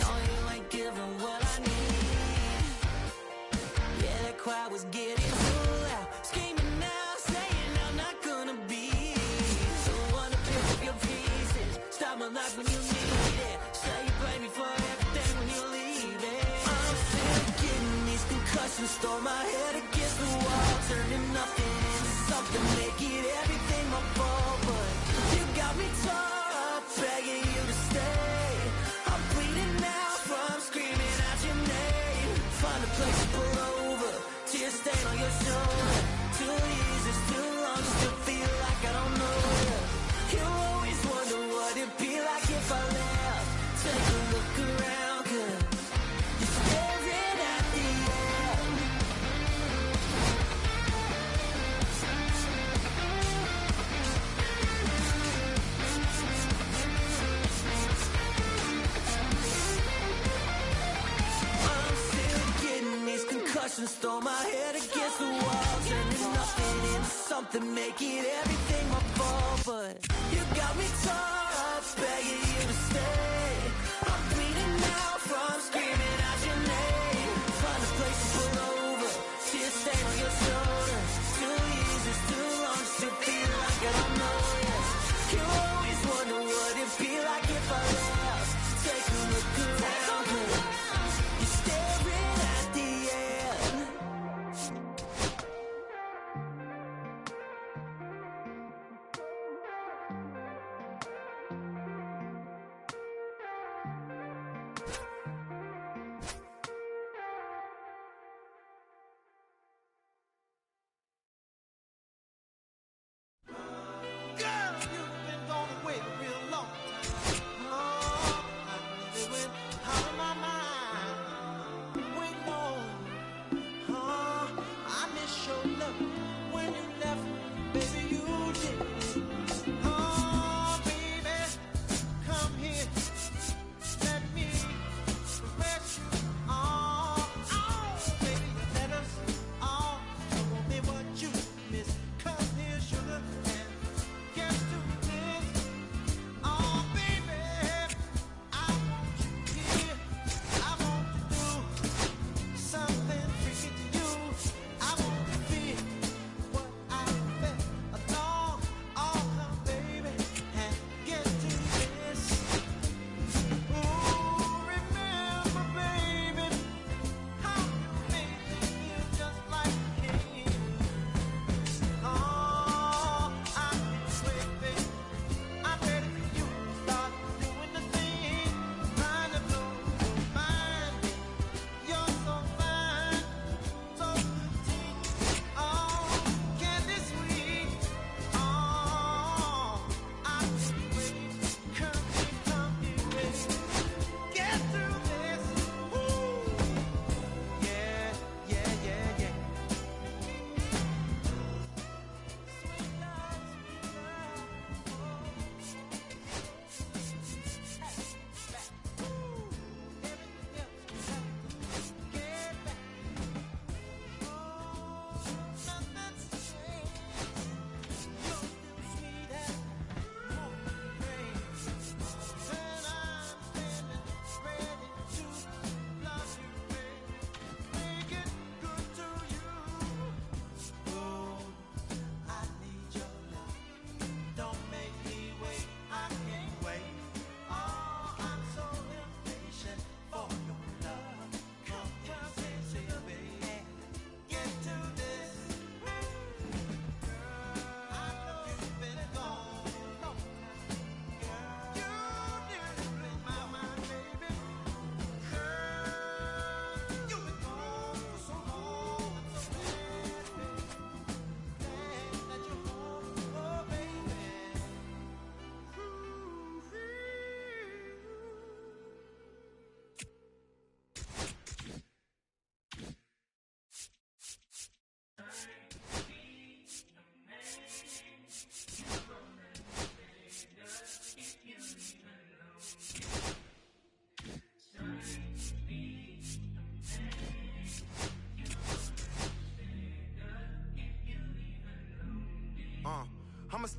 No, you ain't giving what I need. Yeah, that crowd was getting too loud. Screaming now, saying I'm not gonna be the one to pick up your pieces. Stop my life when you need it. Say you blame me for everything when you leave it. I'm still getting these concussions. Throw my head against the wall, turning nothing into something, making everything my fault. But you got me tore up, begging you to stay. I'm bleeding now from screaming out your name. Find a place to pull over, tear stain on your shoulder. 2 years is too long, still feel like I don't know you. You always wonder what it'd be like if I left. Take a look around, cause you're staring at the end. I'm still getting these concussions. Throw my head against the wall, turning nothing into something, making everything my fault. But you got me tore up, begging you to stay. I'm bleeding now from screaming out your name. Find a place to pull over, tear stain on your shoulder. 2 years is too long, still feel like I don't know you. You always wonder what it'd be like if I left. Take a look around, cause you're staring at the end.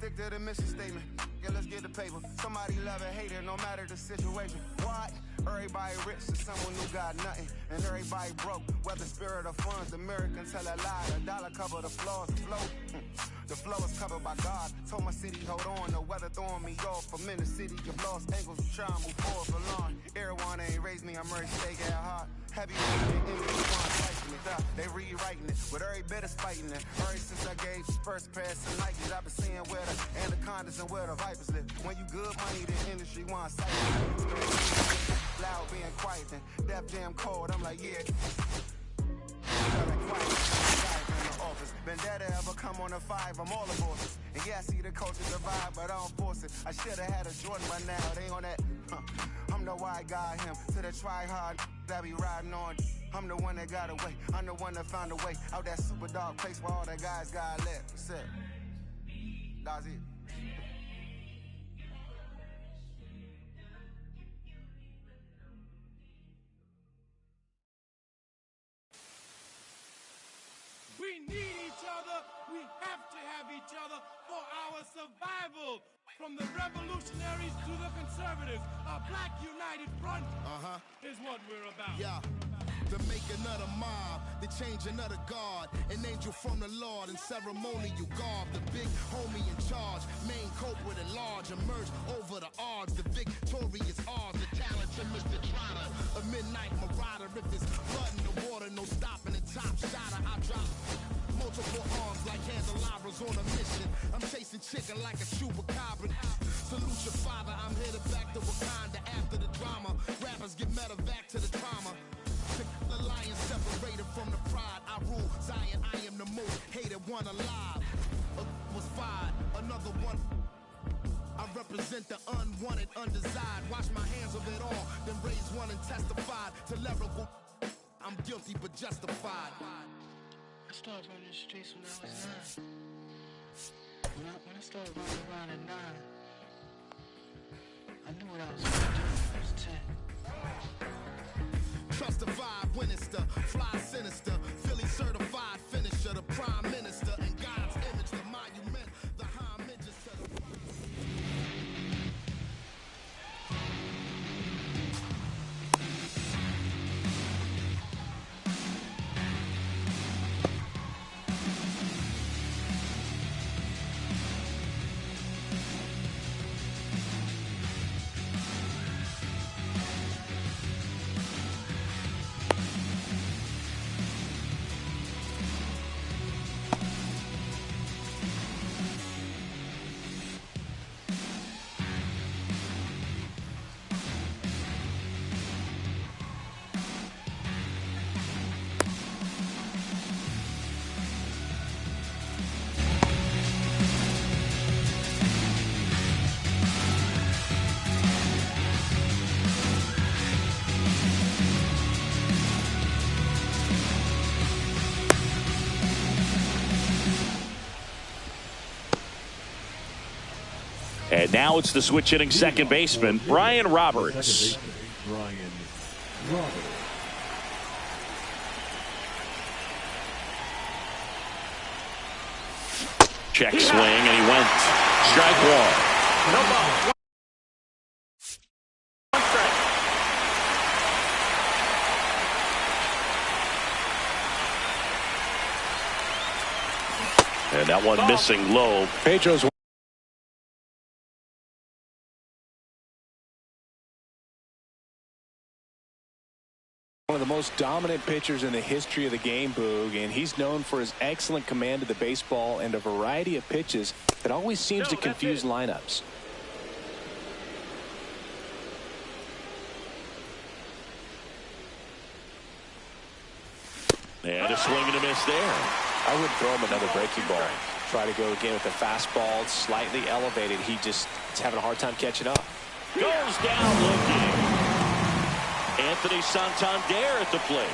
stick to the mission statement. Yeah, let's get the paper. Somebody love it, hate it, no matter the situation. What? Everybody rich and someone who got nothing. And everybody broke, whether spirit or funds. The American tell a lie, a dollar cover the flaws, the flow. The flow is covered by God. Told my city, hold on, the weather throwing me off. I'm in the city of lost angles, trying to move forward for long. Everyone ain't raised me, I'm very steak at heart. Heavy they rewriting it with every bit of fighting it. Ever since I gave first pass to Nikes, I've been seeing where the anacondas and where the vipers live. When you good money, the industry wants sight. Loud being quiet, then deaf damn cold. I'm like, yeah. Office. Vendetta ever come on a 5, I'm all aboard. And yeah, I see the culture divide, but I don't force it. I should have had a Jordan by now, they on that. I'm the white guy, him to the try hard that be riding on. I'm the one that got away, I'm the one that found a way out that super dark place where all the guys got left. That's it. That's it. We need each other. We have to have each other for our survival. From the revolutionaries to the conservatives, a black united front is what we're about. Yeah. The making of the mob, the changing of the guard, an angel from the Lord in ceremonial garb. The big homie in charge, main culprit at large, emerge over the odds. The victorious odds, the talented Mr. Trotter, a midnight marauder. If it's blood in the water, no stopping the top shotter. I drop multiple arms like candelabras on a mission. I'm chasing chicken like a chupacabra. Salute your father, I'm headed back to Wakanda after the drama. Rappers get medevac to the trauma. The lion separated from the pride. I rule Zion, I am the most hated one alive. Was fired, another one. I represent the unwanted, undesired. Wash my hands of it all, then raise one and testified to lyrical. I'm guilty but justified. I started running the streets when I was 9. When I started running around at 9, I knew what I was going to do when I was 10. Trust the vibe, Winnister, fly sinister, Philly certified finisher, the prime minister, and God's image, the monument, the homages to the... And now it's the switch hitting second baseman, Brian Roberts. Brian Roberts. Check swing, and he went strike one. No ball. One strike. And that one missing low. Pedro's one of the most dominant pitchers in the history of the game, Boog, and he's known for his excellent command of the baseball and a variety of pitches that always seems to confuse lineups. And a swing and a miss there. I would throw him another breaking ball. Try to go again with the fastball, slightly elevated. He's having a hard time catching up. Goes down looking. Anthony Santander at the plate.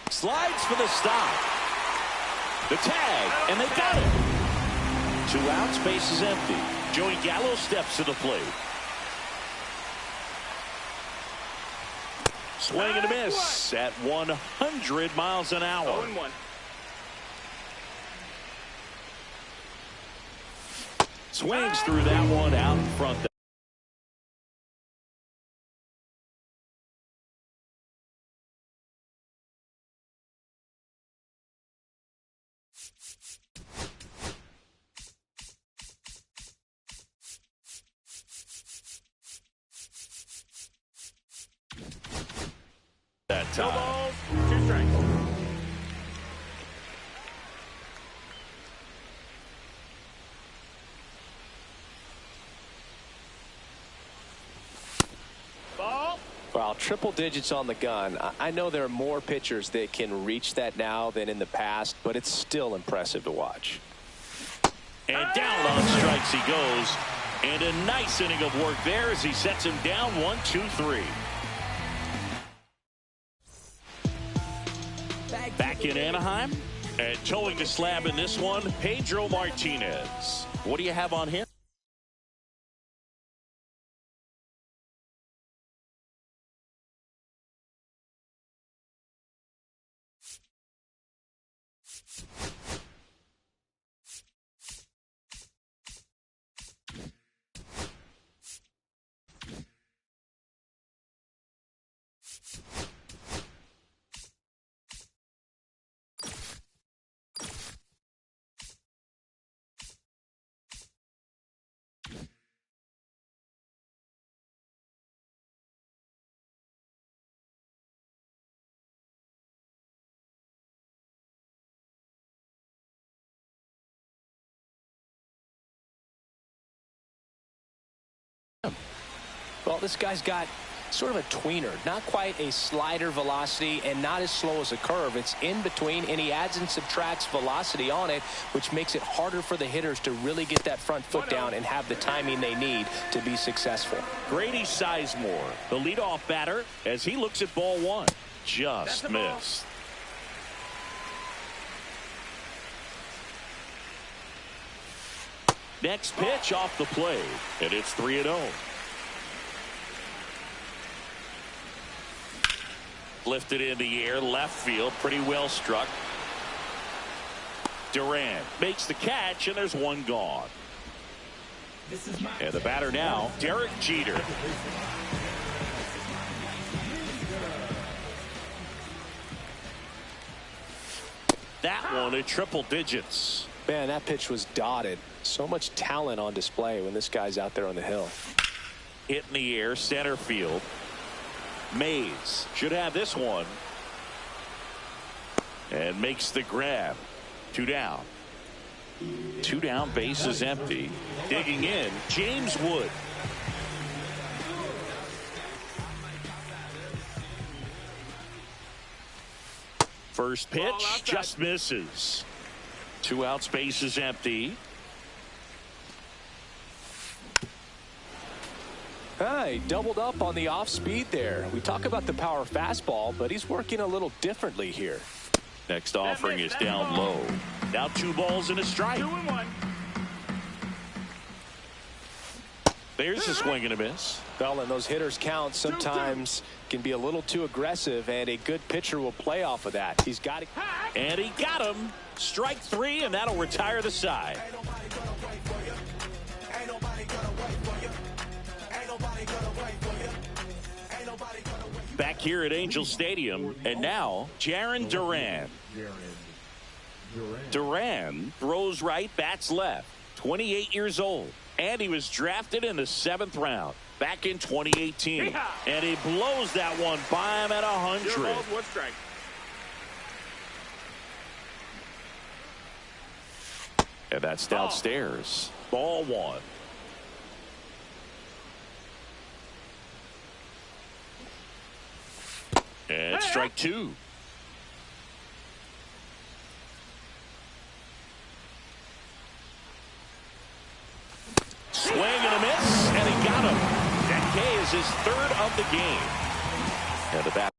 Slides for the stop. The tag, and they got it. 2 outs, base is empty. Joey Gallo steps to the plate. Swing and a miss at 100 miles an hour. 0-1. Swings through that one out in front. That No time. balls, 2 strikes. Ball. Well, triple digits on the gun. I know there are more pitchers that can reach that now than in the past, but it's still impressive to watch. And down on strikes he goes. And a nice inning of work there as he sets him down 1-2-3. Back in Anaheim. And towing the slab in this one, Pedro Martinez. What do you have on him? Well, this guy's got sort of a tweener, not quite a slider velocity and not as slow as a curve. It's in between, and he adds and subtracts velocity on it, which makes it harder for the hitters to really get that front foot down and have the timing they need to be successful. Grady Sizemore, the leadoff batter, as he looks at ball one. Just missed. Next pitch off the plate, and it's 3-0. Lifted in the air, left field, pretty well struck. Durant makes the catch, and there's one gone. And the batter now, Derek Jeter. That one at triple digits. Man, that pitch was dotted. So much talent on display when this guy's out there on the hill. Hit in the air, center field. Mays should have this one. And makes the grab. 2 down. 2 down, base is empty. Digging in, James Wood. First pitch just misses. 2 outs, base is empty. He doubled up on the off speed there. We talk about the power fastball, but he's working a little differently here. Next offering is down low. Now 2 balls and a strike. 2-1. There's a swing and a miss. Well, and those hitters count sometimes can be a little too aggressive, and a good pitcher will play off of that. He's got it. And he got him. Strike 3, and that'll retire the side. Back here at Angel Stadium, and now Jarren Duran. Duran throws right, bats left. 28 years old, and he was drafted in the 7th round back in 2018. And he blows that one by him at 100. 0 balls, 1 strike. And that's downstairs. Ball 1. And strike 2. Swing and a miss, and he got him. That K is his 3rd of the game. And the bat.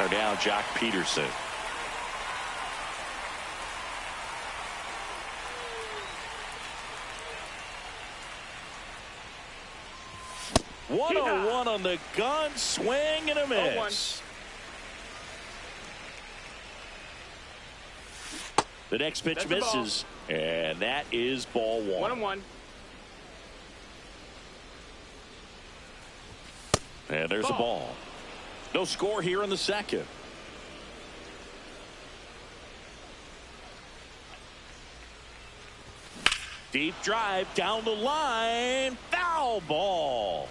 Now Jock Peterson. 101 on the gun, swing and a miss. The next pitch misses, and that is ball 1. 1-1. And there's a ball. No score here in the second. Deep drive down the line. Foul ball.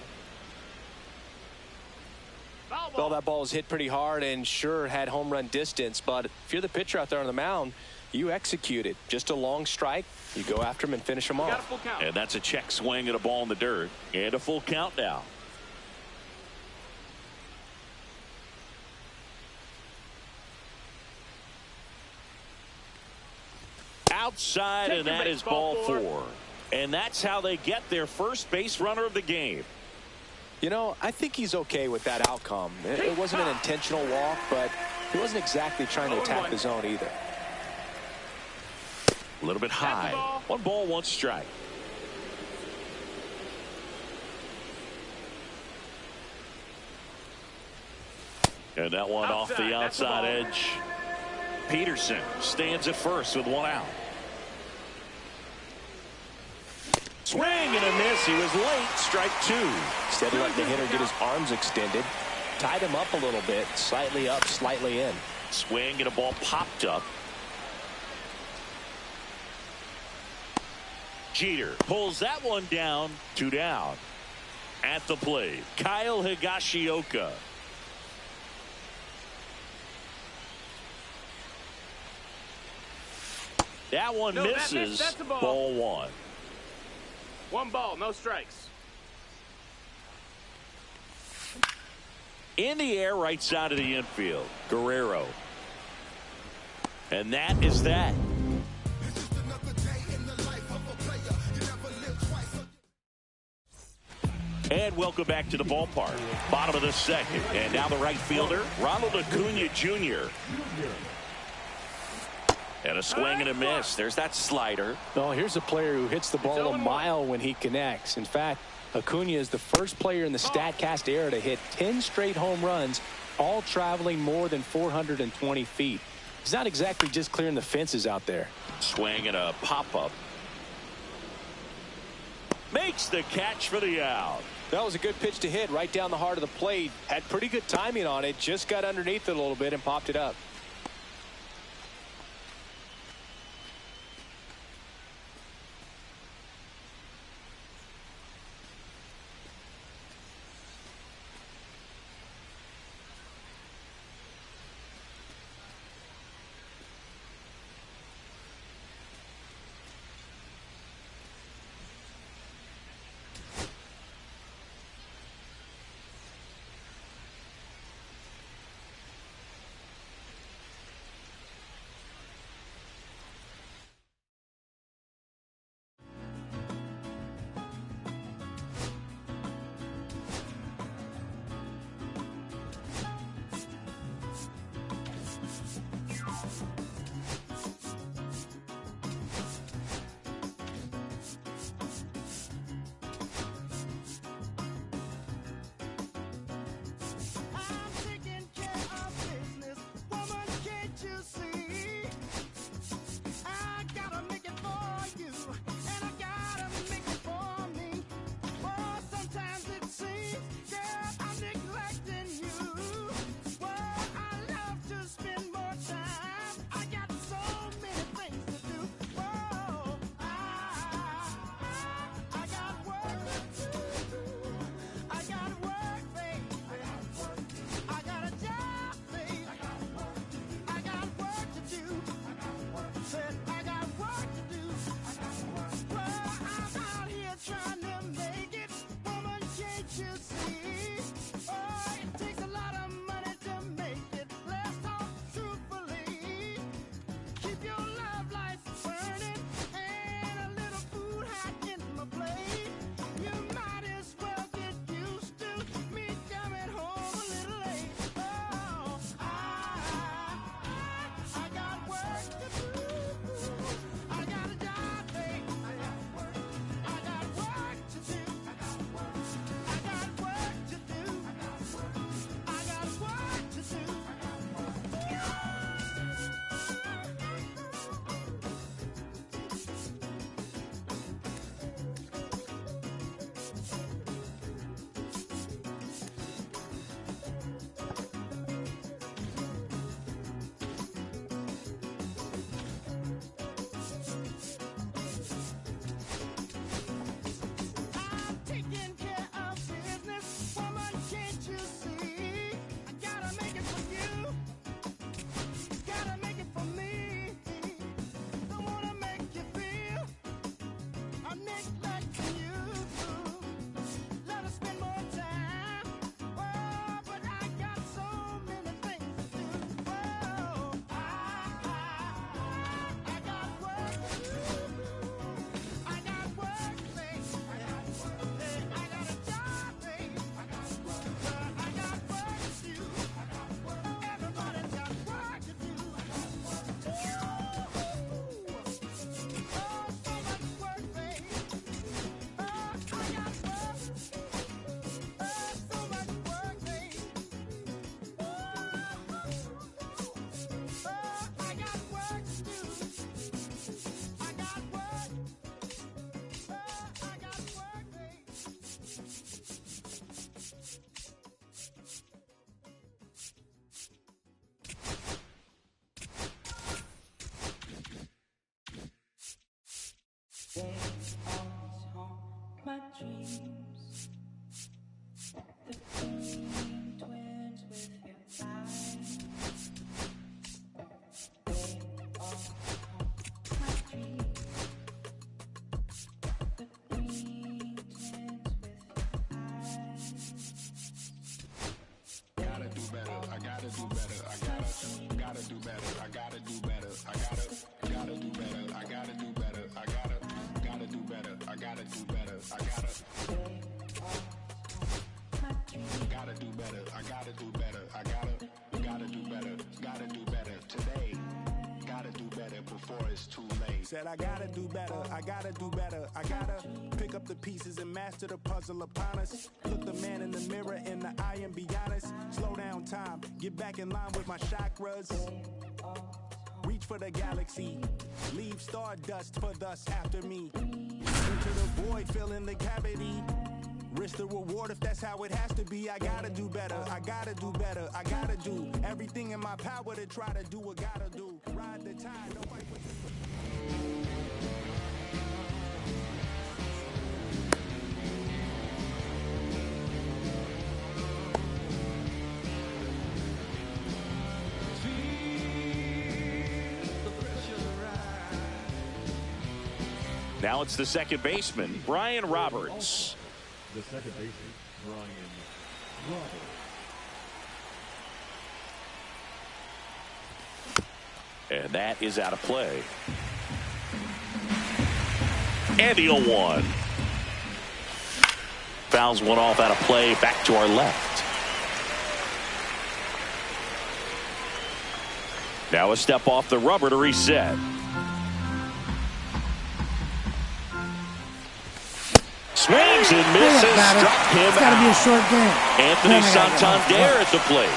Well, that ball was hit pretty hard and sure had home run distance, but if you're the pitcher out there on the mound, you execute it. Just a long strike. You go after him and finish him off. And that's a check swing at a ball in the dirt. And a full count now. Outside, and that is ball 4. And that's how they get their first base runner of the game. You know, I think he's okay with that outcome. It wasn't an intentional walk, but he wasn't exactly trying to attack the zone either. A little bit high. 1 ball, 1 strike. And that one off the outside edge. Peterson stands at first with 1 out. Swing and a miss. He was late. Strike 2. Instead of letting the hitter get his arms extended, tied him up a little bit, slightly up, slightly in. Swing and a ball popped up. Jeter pulls that one down. 2 down. At the plate, Kyle Higashioka. That one misses. That's a ball. Ball 1. 1 ball, no strikes. In the air, right side of the infield, Guerrero. And that is that. And welcome back to the ballpark. Bottom of the second. And now the right fielder, Ronald Acuna Jr. And a swing and a miss. There's that slider. Oh, here's a player who hits the ball a mile when he connects. In fact, Acuna is the first player in the StatCast era to hit 10 straight home runs, all traveling more than 420 feet. He's not exactly just clearing the fences out there. Swing and a pop-up. Makes the catch for the out. That was a good pitch to hit right down the heart of the plate. Had pretty good timing on it. Just got underneath it a little bit and popped it up. Said I gotta do better, I gotta do better, I gotta pick up the pieces and master the puzzle upon us. Look the man in the mirror in the eye and be honest. Slow down time, get back in line with my chakras. Reach for the galaxy, leave stardust for thus after me. Into the void, fill in the cavity. Risk the reward if that's how it has to be. I gotta do better, I gotta do better, I gotta do everything in my power to try to do what gotta do. Ride the tide, don't fight with Now it's the second baseman, Brian Roberts. The second baseman, Brian Roberts. And that is out of play. And the 0-1. Fouls one off out of play, back to our left. Now a step off the rubber to reset. Swings and misses, struck him It's got to be a short game. Anthony Santander at the plate.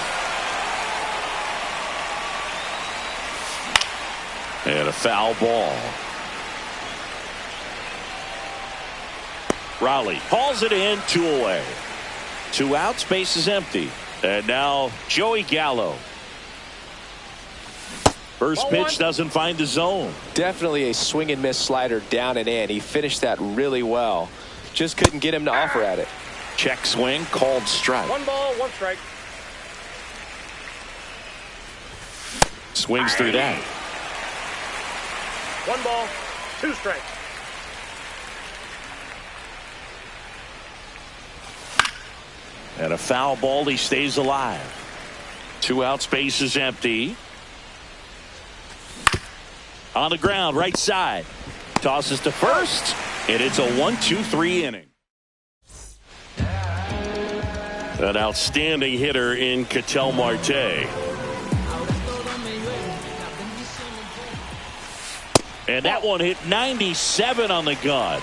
And a foul ball. Raleigh hauls it in, 2 away. 2 outs, base is empty. And now Joey Gallo. First pitch doesn't find the zone. Definitely a swing and miss slider down and in. He finished that really well. Just couldn't get him to offer at it. Check swing, called strike. 1 ball, 1 strike. Swings through that. 1 ball, 2 strikes. And a foul ball, he stays alive. 2 outs, base is empty. On the ground, right side. Tosses to first, and it's a 1-2-3 inning. An outstanding hitter in Ketel Marte. And that one hit 97 on the gun.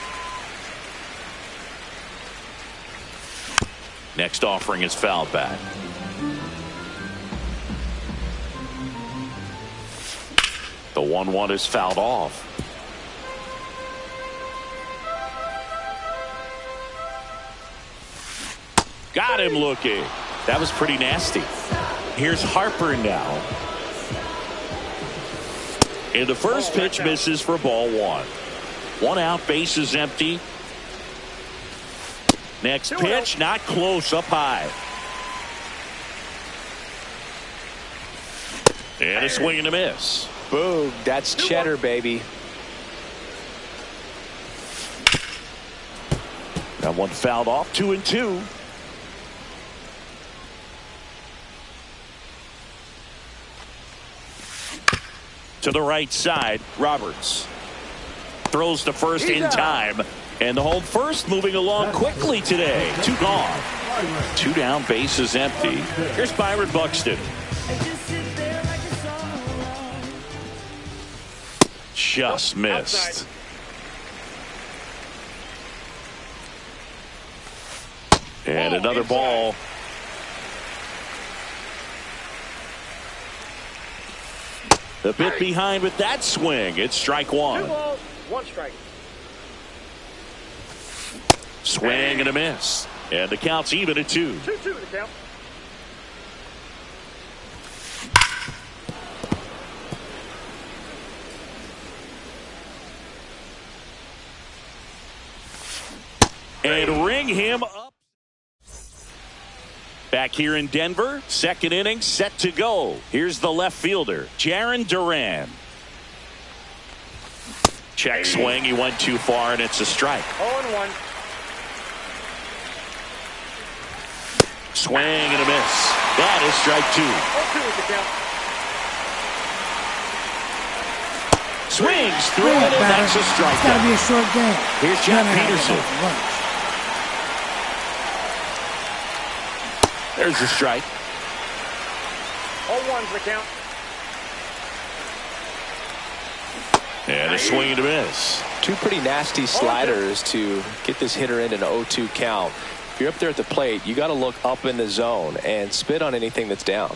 Next offering is fouled back. The 1-1 is fouled off. Got him looking. That was pretty nasty. Here's Harper now. And the first pitch misses for ball 1. 1 out, base is empty. Next pitch, not close, up high. And a swing and a miss. Boom, that's cheddar, baby. That one fouled off, 2-2. To the right side, Roberts throws to first in time, and the home first moving along quickly today. 2 gone, 2 down, base is empty. Here's Byron Buxton. Just missed. And another ball. A bit behind with that swing. It's strike 1. 2 balls, 1 strike. Swing and a miss. And the count's even at 2. 2-2 the count. and ring him up. Back here in Denver, second inning set to go. Here's the left fielder, Jarren Duran. Check swing, he went too far, and it's a strike. 0-1. Swing and a miss. That is strike 2. 0-2 is the count. Swings through it, and that's a strikeout. It's got to be a short game. Here's Jack Peterson. There's a strike. 0-1's the count. And a swing and a miss. Two pretty nasty sliders to get this hitter in an 0-2 count. If you're up there at the plate, you got to look up in the zone and spit on anything that's down.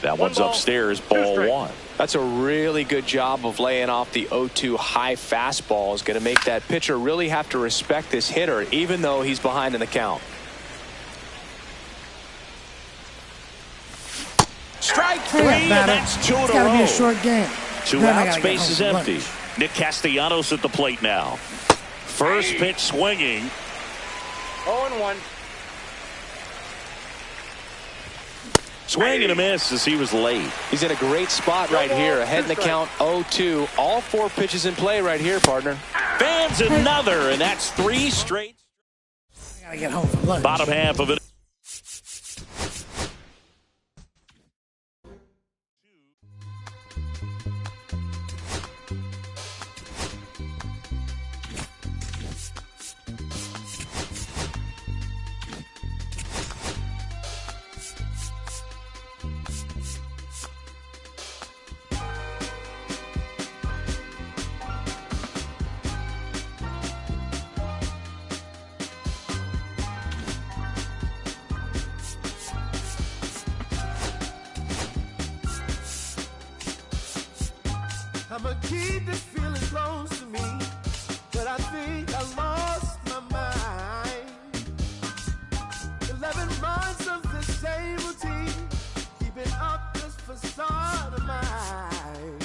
That one's upstairs, ball 1. That's a really good job of laying off the 0-2 high fastball. Is going to make that pitcher really have to respect this hitter, even though he's behind in the count. Strike 3, and that's 2 in a row. It's got to be a short game. 2 outs, base is empty. Nick Castellanos at the plate now. First pitch swinging. 0-1. Swing and a miss as he was late. He's in a great spot right here. Ahead in the count, 0-2. All 4 pitches in play right here, partner. Fans another, and that's 3 straight. I got to get home for lunch. Bottom half of it. I'ma keep this feeling close to me, but I think I lost my mind. 11 months of the same routine, keeping up this facade of mine.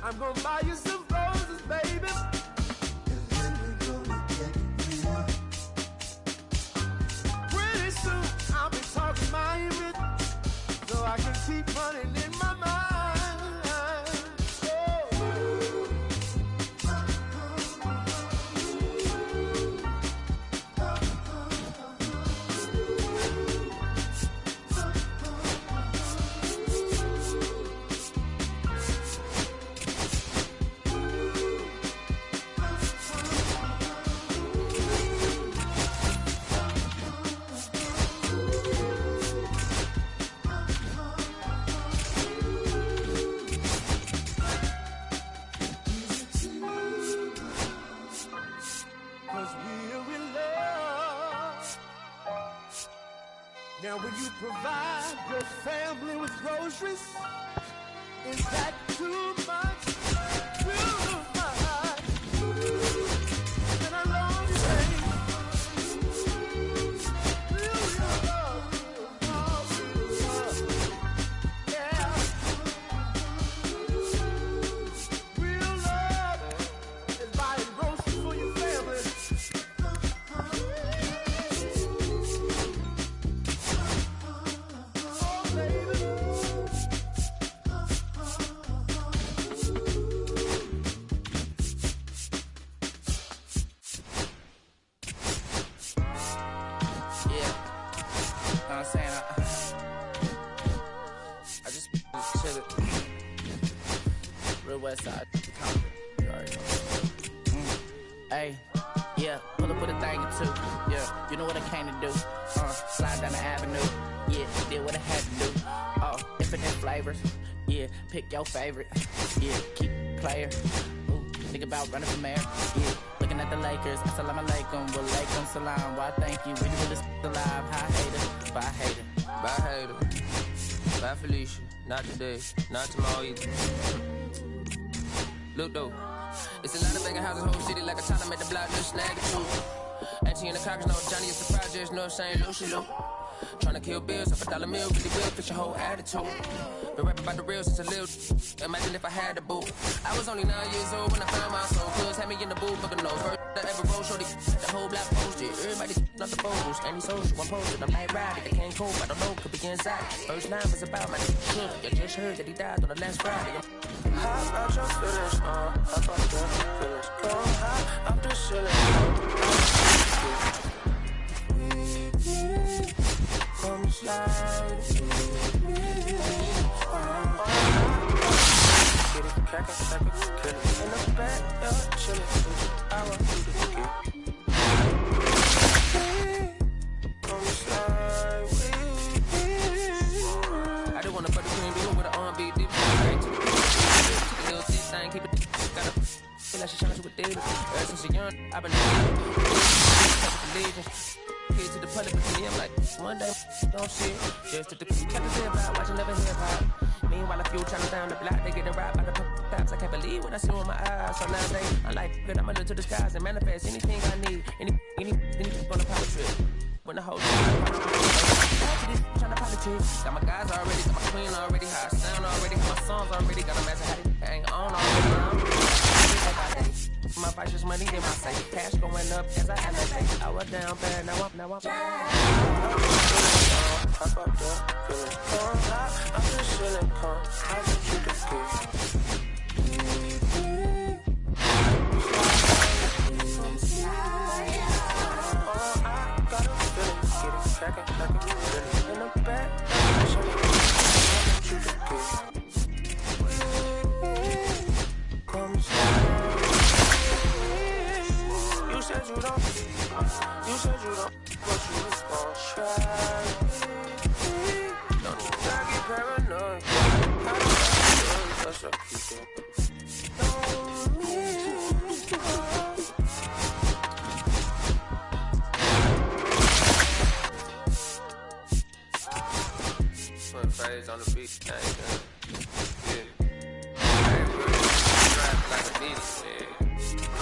I'm gonna buy you some roses, baby, and then we're gonna get real. Pretty soon I'll be talking my image, so I can keep running in my mind. Now when you provide your family with groceries, is that too much? Too much? And I love you, baby. Real love. Yeah. Real love is buying groceries for your family. I'm saying? I just chillin'. Real west side. You already know. Hey, yeah, pull up with a thing or 2. Yeah, you know what I came to do. Slide down the avenue. Yeah, did what I had to do. Infinite flavors. Yeah, pick your favorite. Yeah, keep player. Ooh, think about running from air. Yeah, looking at the Lakers. Assalamu alaikum. Wa alaikum salam. Why thank you. Really, really alive. High hater. Bye hater. Bye hater. Bye Felicia. Not today. Not tomorrow either. Look though. It's a lot of banging houses, whole city like a tournament. The block just snag it too. Auntie in the cockers know Johnny is the projects, no St. Lucia. Tryna kill bills off $1 meal, really will fit your whole attitude. Been rapping about the real since a little. Imagine if I had the boot. I was only 9 years old when I found my soul. Cuz had me in the booth, but no first I ever rolled, shorty. The whole block posted. Everybody not the photos. And he social, I'm posted. I'm like riding, they can't cope. I don't know, could be inside. First line was about my shook. You just heard that he died on the last Friday. How about your feelings? How about your feelings? Going high, I'm just chilling. Come slide. Get it crackin', kill it. In the back, chillin'. I want you to get. Come slide with me. I just wanna put the green bean with an R&B deep. Straight to the little deep thing, keep it gotta feel like she shines with David. Ever since a young, I've been kid to the public, but to me, I'm like, one day, don't shit. Just to the kept it about watching never hip hop. Meanwhile, a few channels down the block, they getting robbed by the cops. I can't believe what I see with my eyes. So nowadays, I'm like, good, I'ma look to the skies and manifest anything I need. Anything on a power trip. When the whole time, trying to politics. Got my guys already, got my queen already, how I sound already, got my songs already, got a master how they hang on already. My vice is money in my safe. Cash going up as I elevate. I was down bad, now I'm How about that feeling? Going high, I'm just chilling. Come, I want you to get. I got a feeling. Get it crackin', like a feeling. In the back, chilling. I want you to get. Come slide. You said you don't, but you was gon' try. Don't you gotta get paranoid. I don't know, so keep it. Put phase on the beat, yeah. I ain't really driving like a beat,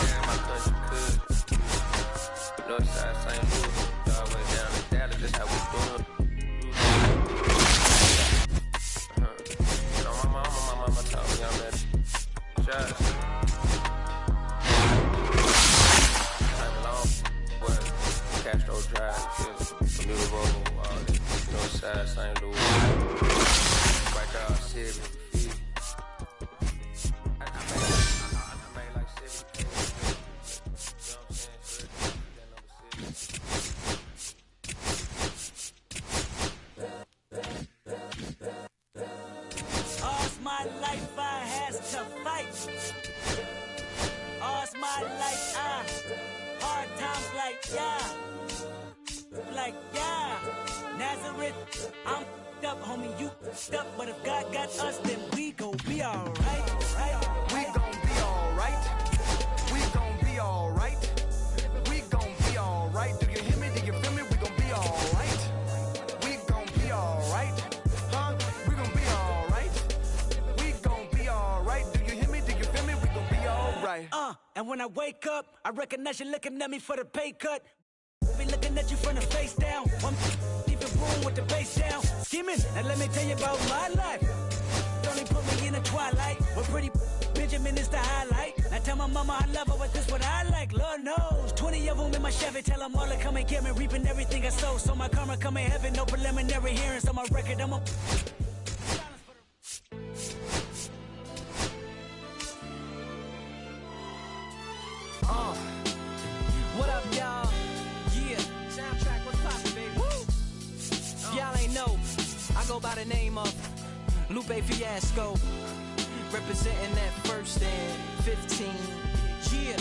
yeah, my country could. Northside, St. Louis, all the way down to Dallas, that's how we doing. So my mama told me I'm at shots. I'm long, what? Castro Drive, Commuter Road, all that. Northside, St. Louis, right there, City. I'm up, homie, you up, but if God got us, then we gon' be alright, right? We gon' be alright. We gon' be alright. We gon' be alright. Do you hear me? Do you feel me? We gon' be alright. We gon' be alright. Huh? We gon' be alright. We gon' be alright. Do you hear me? Do you feel me? We gon' be alright. And when I wake up, I recognize you looking at me for the pay cut. Be looking at you from the face down. I'm even boom with the bass down. Skimming, and let me tell you about my life. Only put me in the twilight. We're pretty Benjamin is the highlight. I tell my mama I love her, but this what I like. Lord knows. 20 of them in my Chevy. Tell them all to come and get me. Reaping everything I sow. So my karma come in heaven. No preliminary hearings on my record. I'm a... What up, y'all? Yeah, soundtrack, what's poppin', baby? Woo! Y'all ain't know, I go by the name of Lupe Fiasco, representing that first and 15. Yeah,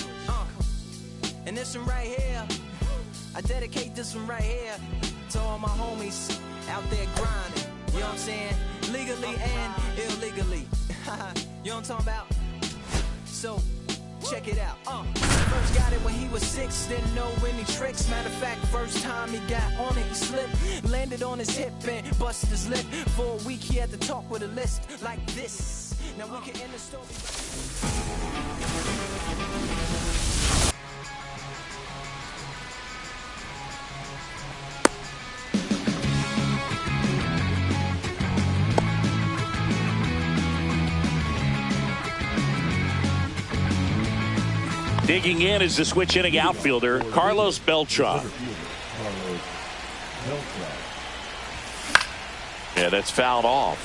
and this one right here, I dedicate this one right here to all my homies out there grinding. You know what I'm saying? Legally and illegally. You know what I'm talking about? So, check it out. First got it when he was 6, didn't know any tricks. Matter of fact, first time he got on it, he slipped, landed on his hip and busted his lip. For a week, he had to talk with a list like this. Now we can end the story. Digging in is the switch inning outfielder, Carlos Beltran. Yeah, that's fouled off.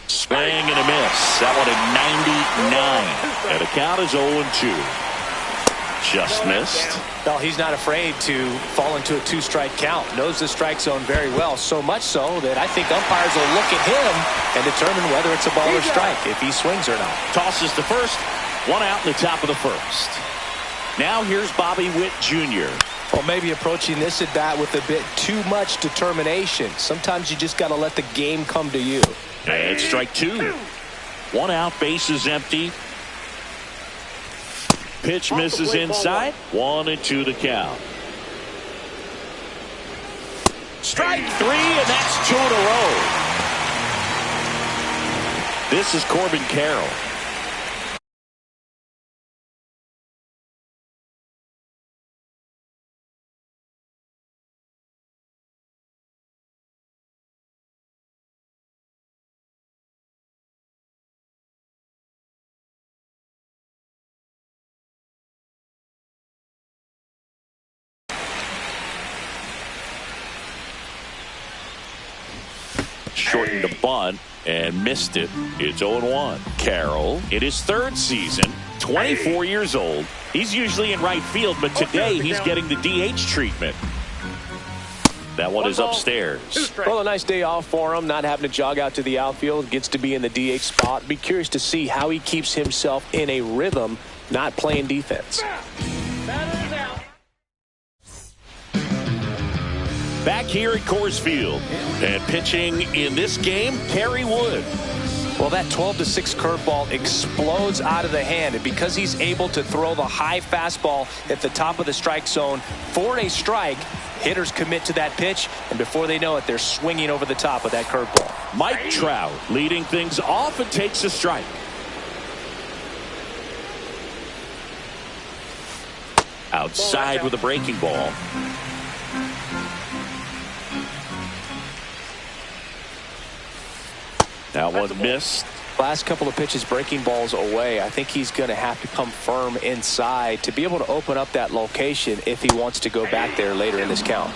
Swing and a miss. That one at 99. And the count is 0-2. Just missed. Well, he's not afraid to fall into a two-strike count. Knows the strike zone very well, so much so that I think umpires will look at him and determine whether it's a ball or strike, if he swings or not. Tosses to first. One out in the top of the first. Now here's Bobby Witt Jr. Well, maybe approaching this at bat with a bit too much determination. Sometimes you just got to let the game come to you. And strike two. One out, bases empty. Pitch misses inside. 1-2 the count. Strike three, and that's 2 in a row. This is Corbin Carroll. Shortened the bunt and missed it. It's 0-1. Carroll in his third season, 24 years old. He's usually in right field, but today he's getting the DH treatment. That one is upstairs. Well, a nice day off for him, not having to jog out to the outfield. Gets to be in the DH spot. Be curious to see how he keeps himself in a rhythm, not playing defense. Back here at Coors Field, and pitching in this game, Kerry Wood. Well, that 12-6 curveball explodes out of the hand, and because he's able to throw the high fastball at the top of the strike zone for a strike, hitters commit to that pitch, and before they know it, they're swinging over the top of that curveball. Mike Trout leading things off and takes a strike. Outside with a breaking ball. That one missed. Last couple of pitches breaking balls away. I think he's going to have to come firm inside to be able to open up that location if he wants to go back there later in this count.